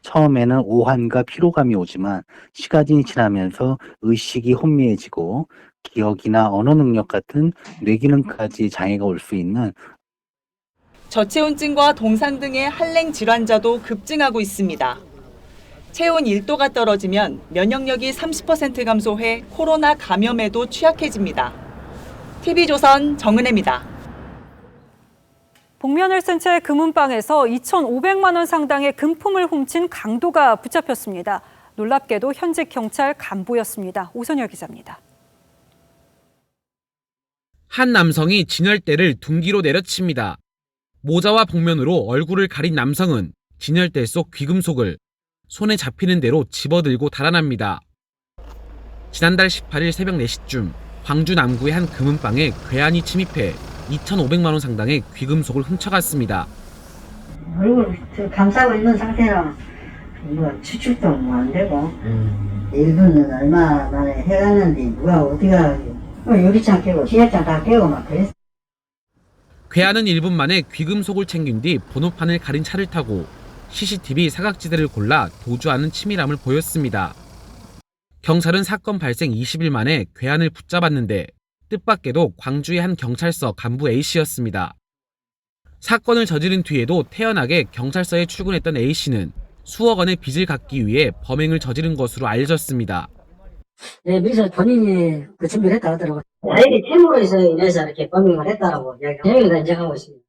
Speaker 17: 처음에는 오한과 피로감이 오지만 시간이 지나면서 의식이 혼미해지고 기억이나 언어 능력 같은 뇌기능까지 장애가 올 수 있는
Speaker 23: 저체온증과 동상 등의 한랭 질환자도 급증하고 있습니다. 체온 1도가 떨어지면 면역력이 30% 감소해 코로나 감염에도 취약해집니다. TV조선 정은혜입니다.
Speaker 5: 복면을 쓴 채 금은방에서 2,500만 원 상당의 금품을 훔친 강도가 붙잡혔습니다. 놀랍게도 현직 경찰 간부였습니다. 오선열 기자입니다.
Speaker 1: 한 남성이 진열대를 둔기로 내려칩니다. 모자와 복면으로 얼굴을 가린 남성은 진열대 속 귀금속을 손에 잡히는 대로 집어들고 달아납니다. 지난달 18일 새벽 4시쯤 광주 남구의 한 금은방에 괴한이 침입해 2,500만 원 상당의 귀금속을 훔쳐갔습니다.
Speaker 25: 얼굴 감싸고 있는 상태라 추측도 안 되고 일부는 얼마 만에 해갔는데 누가 어디가 유리창 깨고 진열장 다 깨고 막 그랬어.
Speaker 1: 괴한은 1분 만에 귀금속을 챙긴 뒤 번호판을 가린 차를 타고 CCTV 사각지대를 골라 도주하는 치밀함을 보였습니다. 경찰은 사건 발생 20일 만에 괴한을 붙잡았는데 뜻밖에도 광주의 한 경찰서 간부 A씨였습니다. 사건을 저지른 뒤에도 태연하게 경찰서에 출근했던 A씨는 수억 원의 빚을 갚기 위해 범행을 저지른 것으로 알려졌습니다.
Speaker 25: 네, 미리서 본인이 그 준비를 했다 하더라고요. 아이디 팀으로 인해서 이렇게 범행을 했다라고 이야기를 인정하고 있습니다.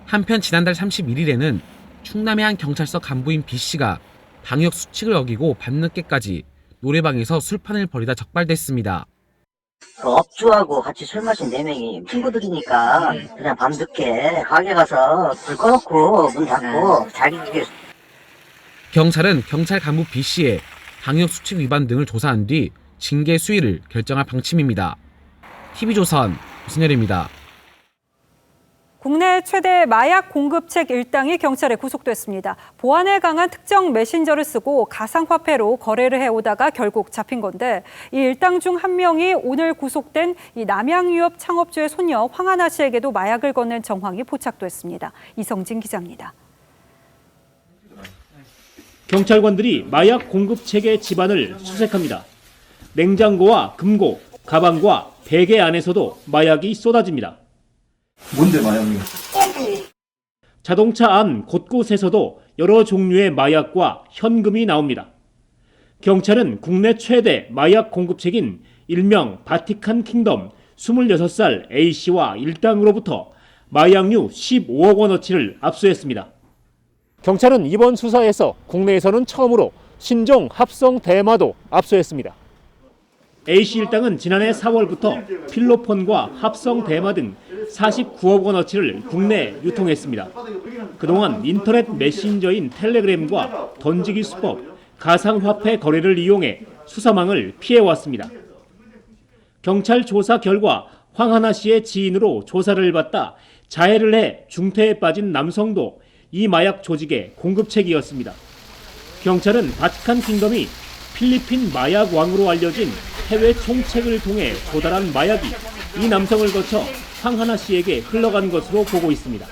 Speaker 1: 한편 지난달 31일에는 충남의 한 경찰서 간부인 B씨가 방역 수칙을 어기고 밤늦게까지 노래방에서 술판을 벌이다 적발됐습니다.
Speaker 25: 업주하고 같이 술 마신 4명이 친구들이니까 그냥 밤늦게 가게 가서 불 꺼놓고 문 닫고 자기들이.
Speaker 1: 경찰은 경찰 간부 B씨의 방역 수칙 위반 등을 조사한 뒤 징계 수위를 결정할 방침입니다. TV조선 오승열입니다.
Speaker 5: 국내 최대 마약 공급책 일당이 경찰에 구속됐습니다. 보안에 강한 특정 메신저를 쓰고 가상화폐로 거래를 해오다가 결국 잡힌 건데 이 일당 중 한 명이 오늘 구속된 이 남양유업 창업주의 손녀 황하나 씨에게도 마약을 건넨 정황이 포착됐습니다. 이성진 기자입니다.
Speaker 20: 경찰관들이 마약 공급 체계 집안을 수색합니다. 냉장고와 금고, 가방과 베개 안에서도 마약이 쏟아집니다.
Speaker 2: 뭔데 마약이?
Speaker 20: 자동차 안 곳곳에서도 여러 종류의 마약과 현금이 나옵니다. 경찰은 국내 최대 마약 공급책인 일명 바티칸 킹덤 26살 A씨와 일당으로부터 마약류 15억 원어치를 압수했습니다. 경찰은 이번 수사에서 국내에서는 처음으로 신종 합성 대마도 압수했습니다. A씨 일당은 지난해 4월부터 필로폰과 합성 대마 등 49억 원어치를 국내에 유통했습니다. 그동안 인터넷 메신저인 텔레그램과 던지기 수법, 가상화폐 거래를 이용해 수사망을 피해왔습니다. 경찰 조사 결과 황하나 씨의 지인으로 조사를 받다 자해를 해 중태에 빠진 남성도 이 마약 조직의 공급책이었습니다. 경찰은 바티칸 킹덤이 필리핀 마약 왕으로 알려진 해외 총책을 통해 조달한 마약이 이 남성을 거쳐 황하나 씨에게 흘러간 것으로 보고 있습니다.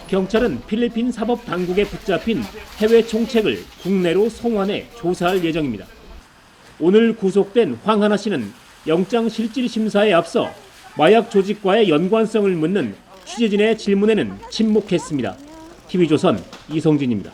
Speaker 20: 경찰은 필리핀 사법당국에 붙잡힌 해외 총책을 국내로 송환해 조사할 예정입니다. 오늘 구속된 황하나 씨는 영장실질심사에 앞서 마약 조직과의 연관성을 묻는 취재진의 질문에는 침묵했습니다. TV조선 이성진입니다.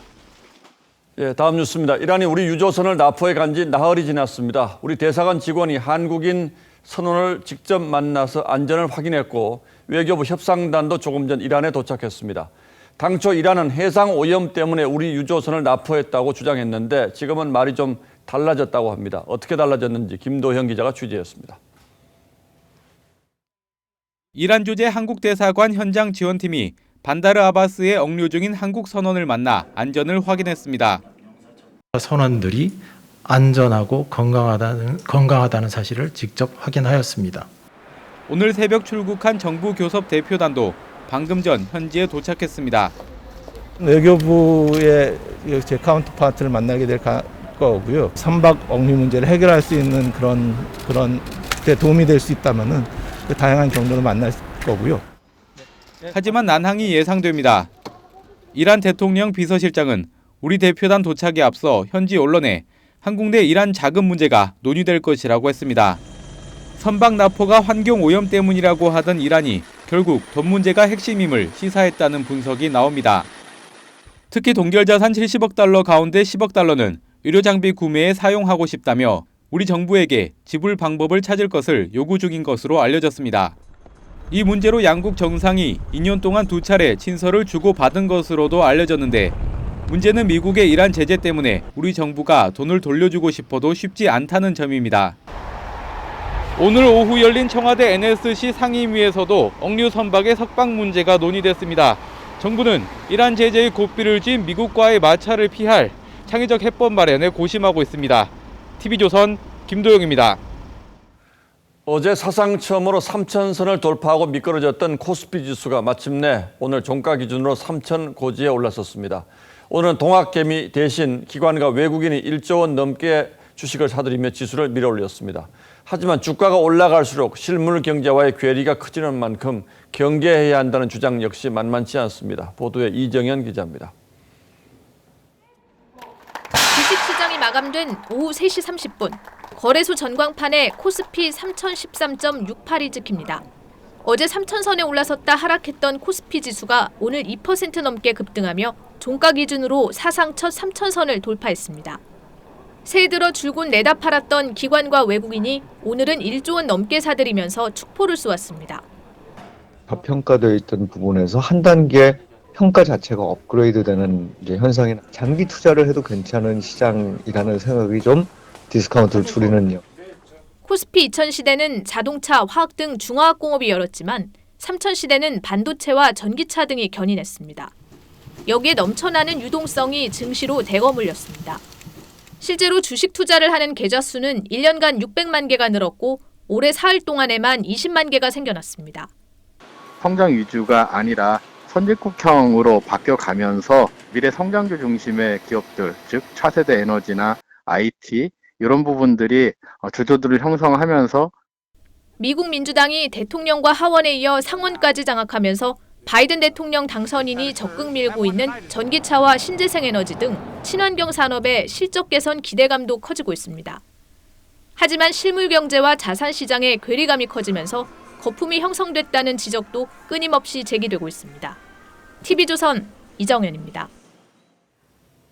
Speaker 3: 예, 다음 뉴스입니다. 이란이 우리 유조선을 납포해 간 지 나흘이 지났습니다. 우리 대사관 직원이 한국인 선원을 직접 만나서 안전을 확인했고 외교부 협상단도 조금 전 이란에 도착했습니다. 당초 이란은 해상 오염 때문에 우리 유조선을 납포했다고 주장했는데 지금은 말이 좀 달라졌다고 합니다. 어떻게 달라졌는지 김도현 기자가 취재했습니다.
Speaker 4: 이란 주재 한국 대사관 현장 지원팀이 반다르 아바스에 억류 중인 한국 선원을 만나 안전을 확인했습니다.
Speaker 6: 선원들이 안전하고 건강하다는 사실을 직접 확인하였습니다.
Speaker 4: 오늘 새벽 출국한 정부 교섭 대표단도 방금 전 현지에 도착했습니다.
Speaker 22: 외교부의 제 카운터파트를 만나게 될 거고요. 선박 억류 문제를 해결할 수 있는 그런 데 도움이 될 수 있다면은 그 다양한 경로도 만날 거고요.
Speaker 4: 하지만 난항이 예상됩니다. 이란 대통령 비서실장은 우리 대표단 도착에 앞서 현지 언론에 한국 내 이란 자금 문제가 논의될 것이라고 했습니다. 선박 납포가 환경 오염 때문이라고 하던 이란이 결국 돈 문제가 핵심임을 시사했다는 분석이 나옵니다. 특히 동결자산 70억 달러 가운데 10억 달러는 의료장비 구매에 사용하고 싶다며 우리 정부에게 지불 방법을 찾을 것을 요구 중인 것으로 알려졌습니다. 이 문제로 양국 정상이 2년 동안 2차례 친서를 주고받은 것으로도 알려졌는데 문제는 미국의 이란 제재 때문에 우리 정부가 돈을 돌려주고 싶어도 쉽지 않다는 점입니다. 오늘 오후 열린 청와대 NSC 상임위에서도 억류 선박의 석방 문제가 논의됐습니다. 정부는 이란 제재의 고삐를 쥔 미국과의 마찰을 피할 창의적 해법 마련에 고심하고 있습니다. TV조선 김도영입니다.
Speaker 3: 어제 사상 처음으로 3,000선을 돌파하고 미끄러졌던 코스피 지수가 마침내 오늘 종가 기준으로 3,000 고지에 올랐었습니다. 오늘은 동학개미 대신 기관과 외국인이 1조 원 넘게 주식을 사들이며 지수를 밀어올렸습니다. 하지만 주가가 올라갈수록 실물 경제와의 괴리가 커지는 만큼 경계해야 한다는 주장 역시 만만치 않습니다. 보도에 이정현 기자입니다.
Speaker 7: 주식시장이 마감된 오후 3시 30분. 거래소 전광판에 코스피 3013.68이 찍힙니다. 어제 3,000선에 올라섰다 하락했던 코스피 지수가 오늘 2% 넘게 급등하며 종가 기준으로 사상 첫 3,000선을 돌파했습니다. 새해 들어 줄곧 내다 팔았던 기관과 외국인이 오늘은 1조 원 넘게 사들이면서 축포를 쏘았습니다.
Speaker 8: 저평가되어 있던 부분에서 한 단계 평가 자체가 업그레이드되는 현상이 장기 투자를 해도 괜찮은 시장이라는 생각이 좀 디스카운트를 줄이는요.
Speaker 7: 코스피 2000 시대는 자동차, 화학 등 중화학 공업이 열었지만 3000 시대는 반도체와 전기차 등이 견인했습니다. 여기에 넘쳐나는 유동성이 증시로 대거물렸습니다. 실제로 주식 투자를 하는 계좌 수는 1년간 600만 개가 늘었고 올해 사흘 동안에만 20만 개가 생겨났습니다.
Speaker 9: 성장 위주가 아니라 선진국형으로 바뀌어가면서 미래 성장주 중심의 기업들, 즉 차세대 에너지나 IT 이런 부분들이 주도들을 형성하면서
Speaker 7: 미국 민주당이 대통령과 하원에 이어 상원까지 장악하면서 바이든 대통령 당선인이 적극 밀고 있는 전기차와 신재생에너지 등 친환경 산업의 실적 개선 기대감도 커지고 있습니다. 하지만 실물 경제와 자산 시장의 괴리감이 커지면서 거품이 형성됐다는 지적도 끊임없이 제기되고 있습니다. TV조선 이정현입니다.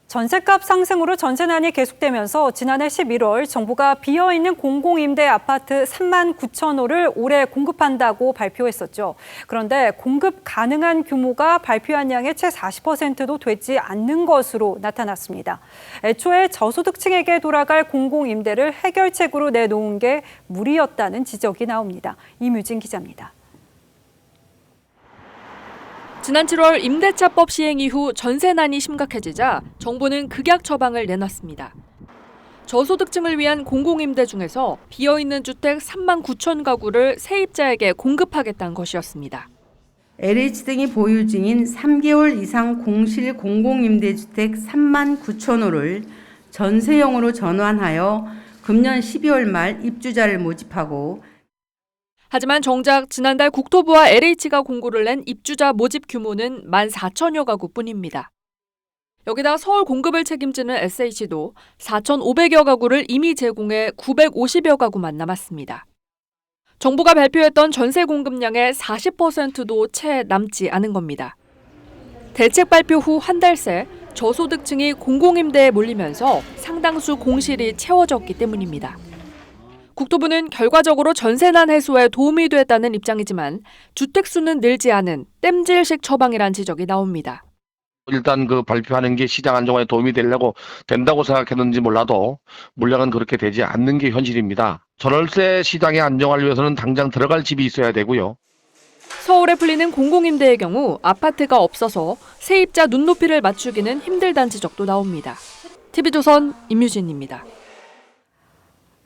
Speaker 5: 전셋값 상승으로 전세난이 계속되면서 지난해 11월 정부가 비어있는 공공임대 아파트 3만 9천 호를 올해 공급한다고 발표했었죠. 그런데 공급 가능한 규모가 발표한 양의 채 40%도 되지 않는 것으로 나타났습니다. 애초에 저소득층에게 돌아갈 공공임대를 해결책으로 내놓은 게 무리였다는 지적이 나옵니다. 이뮤진 기자입니다.
Speaker 10: 지난 7월 임대차법 시행 이후 전세난이 심각해지자 정부는 극약 처방을 내놨습니다. 저소득층을 위한 공공임대 중에서 비어있는 주택 3만 9천 가구를 세입자에게 공급하겠다는 것이었습니다.
Speaker 12: LH 등이 보유 중인 3개월 이상 공실 공공임대주택 3만 9천 호를 전세형으로 전환하여 금년 12월 말 입주자를 모집하고
Speaker 10: 하지만 정작 지난달 국토부와 LH가 공고를 낸 입주자 모집 규모는 14,000여 가구뿐입니다. 여기다 서울 공급을 책임지는 SH도 4,500여 가구를 이미 제공해 950여 가구만 남았습니다. 정부가 발표했던 전세 공급량의 40%도 채 남지 않은 겁니다. 대책 발표 후 한 달 새 저소득층이 공공임대에 몰리면서 상당수 공실이 채워졌기 때문입니다. 국토부는 결과적으로 전세난 해소에 도움이 됐다는 입장이지만 주택 수는 늘지 않은 땜질식 처방이란 지적이 나옵니다.
Speaker 14: 일단 발표하는 게 시장 안정화에 도움이 된다고 생각했는지 몰라도 물량은 그렇게 되지 않는 게 현실입니다. 전월세 시장의 안정화를 위해서는 당장 들어갈 집이 있어야 되고요.
Speaker 10: 서울에 풀리는 공공임대의 경우 아파트가 없어서 세입자 눈높이를 맞추기는 힘들다는 지적도 나옵니다. TV조선 임유진입니다.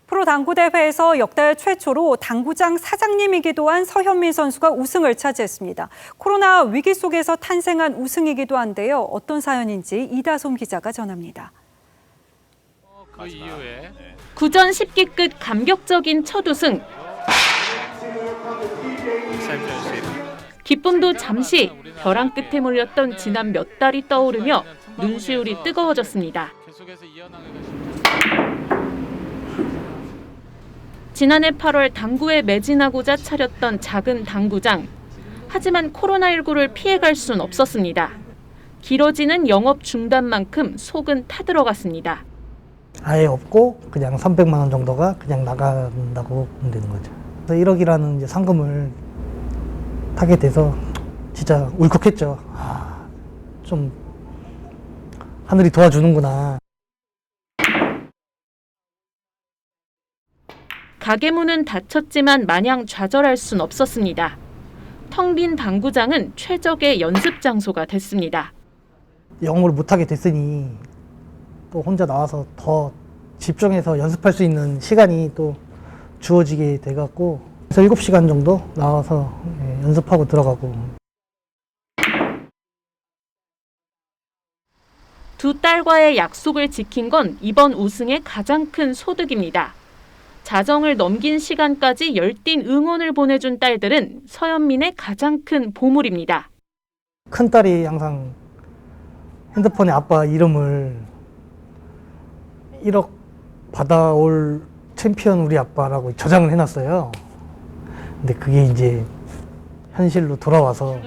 Speaker 5: 프로당구 대회에서 역대 최초로 당구장 사장님이기도 한 서현민 선수가 우승을 차지했습니다. 코로나 위기 속에서 탄생한 우승이기도 한데요. 어떤 사연인지 이다솜 기자가 전합니다.
Speaker 26: 그 이후에
Speaker 27: 9전 10기 끝 감격적인 첫 우승.
Speaker 11: 기쁨도 잠시 벼랑 끝에 몰렸던 지난 몇 달이 떠오르며 눈시울이 뜨거워졌습니다. 지난해 8월 당구에 매진하고자 차렸던 작은 당구장. 하지만 코로나19를 피해갈 순 없었습니다. 길어지는 영업 중단만큼 속은 타들어갔습니다.
Speaker 13: 아예 없고 그냥 300만 원 정도가 그냥 나간다고 보면 되는 거죠. 그래서 1억이라는 이제 상금을 타게 돼서 진짜 울컥했죠. 좀 하늘이 도와주는구나.
Speaker 11: 가게 문은 닫혔지만 마냥 좌절할 순 없었습니다. 텅 빈 당구장은 최적의 연습 장소가 됐습니다.
Speaker 13: 영어를 못하게 됐으니 또 혼자 나와서 더 집중해서 연습할 수 있는 시간이 또 주어지게 돼갖고 그래서 7시간 정도 나와서 연습하고 들어가고.
Speaker 11: 두 딸과의 약속을 지킨 건 이번 우승의 가장 큰 소득입니다. 자정을 넘긴 시간까지 열띤 응원을 보내준 딸들은 서현민의 가장 큰 보물입니다.
Speaker 13: 큰딸이 항상 핸드폰에 아빠 이름을 1억 받아올 챔피언 우리 아빠라고 저장을 해놨어요. 근데 그게 이제 현실로 돌아와서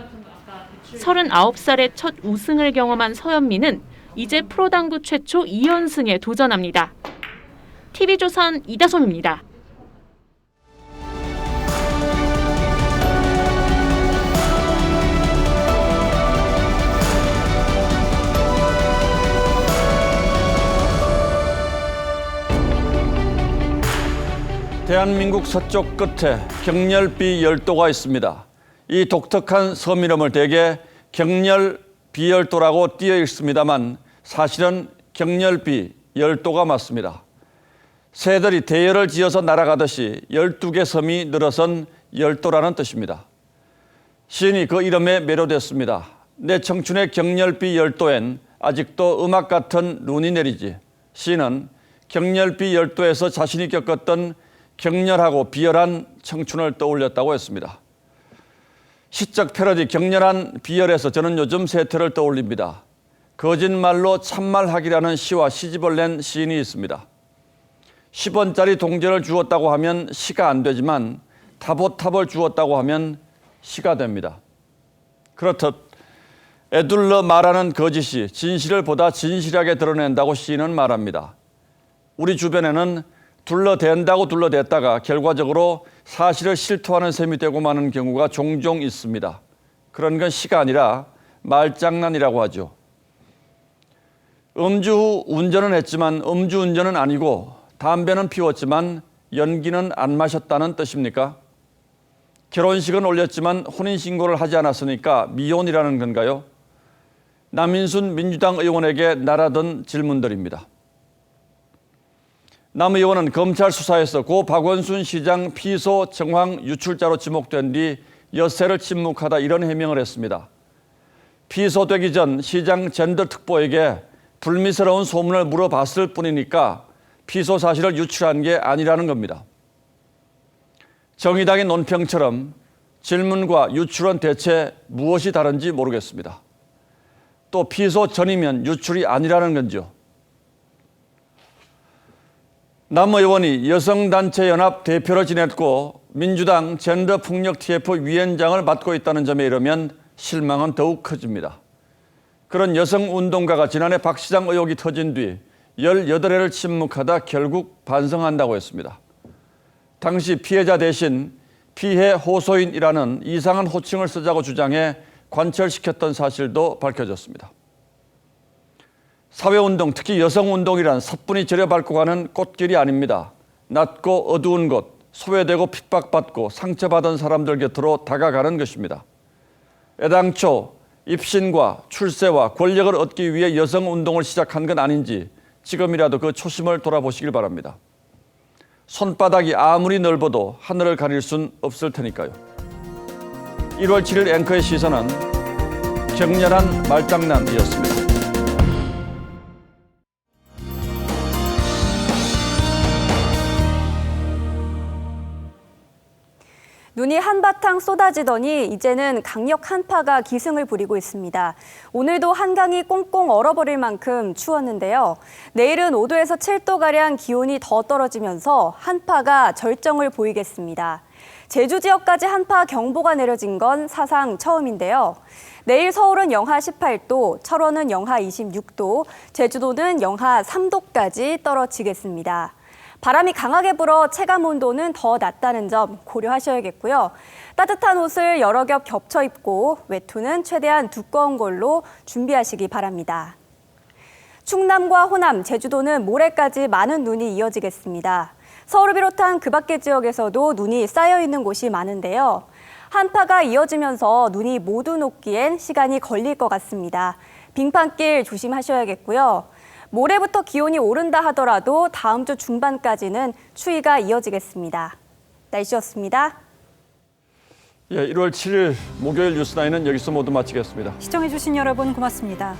Speaker 11: 39살의 첫 우승을 경험한 서현민은 이제 프로당구 최초 2연승에 도전합니다. TV조선 이다솜입니다.
Speaker 3: 대한민국 서쪽 끝에 경렬비 열도가 있습니다. 이 독특한 섬 이름을 대개 경렬비열도라고 띄어 있습니다만 사실은 경렬비 열도가 맞습니다. 새들이 대열을 지어서 날아가듯이 12개 섬이 늘어선 열도라는 뜻입니다. 시인이 그 이름에 매료됐습니다. 내 청춘의 경렬비 열도엔 아직도 음악 같은 눈이 내리지. 시인은 경렬비 열도에서 자신이 겪었던 격렬하고 비열한 청춘을 떠올렸다고 했습니다. 시적 패러디 격렬한 비열에서 저는 요즘 세태를 떠올립니다. 거짓말로 참말하기라는 시와 시집을 낸 시인이 있습니다. 10원짜리 동전을 주었다고 하면 시가 안 되지만 타보탑을 주었다고 하면 시가 됩니다. 그렇듯 애둘러 말하는 거짓이 진실을 보다 진실하게 드러낸다고 시인은 말합니다. 우리 주변에는 둘러댄다고 둘러댔다가 결과적으로 사실을 실토하는 셈이 되고 마는 경우가 종종 있습니다. 그런 건 시가 아니라 말장난이라고 하죠. 음주 후 운전은 했지만 음주운전은 아니고 담배는 피웠지만 연기는 안 마셨다는 뜻입니까? 결혼식은 올렸지만 혼인신고를 하지 않았으니까 미혼이라는 건가요? 남인순 민주당 의원에게 날아든 질문들입니다. 남 의원은 검찰 수사에서 고 박원순 시장 피소 정황 유출자로 지목된 뒤 엿새를 침묵하다 이런 해명을 했습니다. 피소되기 전 시장 젠더 특보에게 불미스러운 소문을 물어봤을 뿐이니까 피소 사실을 유출한 게 아니라는 겁니다. 정의당의 논평처럼 질문과 유출은 대체 무엇이 다른지 모르겠습니다. 또 피소 전이면 유출이 아니라는 건지요. 남 의원이 여성단체연합 대표를 지냈고 민주당 젠더폭력 TF 위원장을 맡고 있다는 점에 이르면 실망은 더욱 커집니다. 그런 여성운동가가 지난해 박 시장 의혹이 터진 뒤 18회를 침묵하다 결국 반성한다고 했습니다. 당시 피해자 대신 피해 호소인이라는 이상한 호칭을 쓰자고 주장해 관철시켰던 사실도 밝혀졌습니다. 사회운동, 특히 여성운동이란 사뿐히 절여밟고 가는 꽃길이 아닙니다. 낮고 어두운 곳, 소외되고 핍박받고 상처받은 사람들 곁으로 다가가는 것입니다. 애당초 입신과 출세와 권력을 얻기 위해 여성운동을 시작한 건 아닌지 지금이라도 그 초심을 돌아보시길 바랍니다. 손바닥이 아무리 넓어도 하늘을 가릴 순 없을 테니까요. 1월 7일 앵커의 시선은 격렬한 말장난이었습니다.
Speaker 15: 눈이 한바탕 쏟아지더니 이제는 강력 한파가 기승을 부리고 있습니다. 오늘도 한강이 꽁꽁 얼어버릴 만큼 추웠는데요. 내일은 5도에서 7도가량 기온이 더 떨어지면서 한파가 절정을 보이겠습니다. 제주 지역까지 한파 경보가 내려진 건 사상 처음인데요. 내일 서울은 영하 18도, 철원은 영하 26도, 제주도는 영하 3도까지 떨어지겠습니다. 바람이 강하게 불어 체감 온도는 더 낮다는 점 고려하셔야겠고요. 따뜻한 옷을 여러 겹 겹쳐 입고 외투는 최대한 두꺼운 걸로 준비하시기 바랍니다. 충남과 호남, 제주도는 모레까지 많은 눈이 이어지겠습니다. 서울을 비롯한 그 밖의 지역에서도 눈이 쌓여 있는 곳이 많은데요. 한파가 이어지면서 눈이 모두 녹기엔 시간이 걸릴 것 같습니다. 빙판길 조심하셔야겠고요. 모레부터 기온이 오른다 하더라도 다음 주 중반까지는 추위가 이어지겠습니다. 날씨였습니다.
Speaker 3: 1월 7일 목요일 뉴스나인은 여기서 모두 마치겠습니다.
Speaker 5: 시청해주신 여러분 고맙습니다.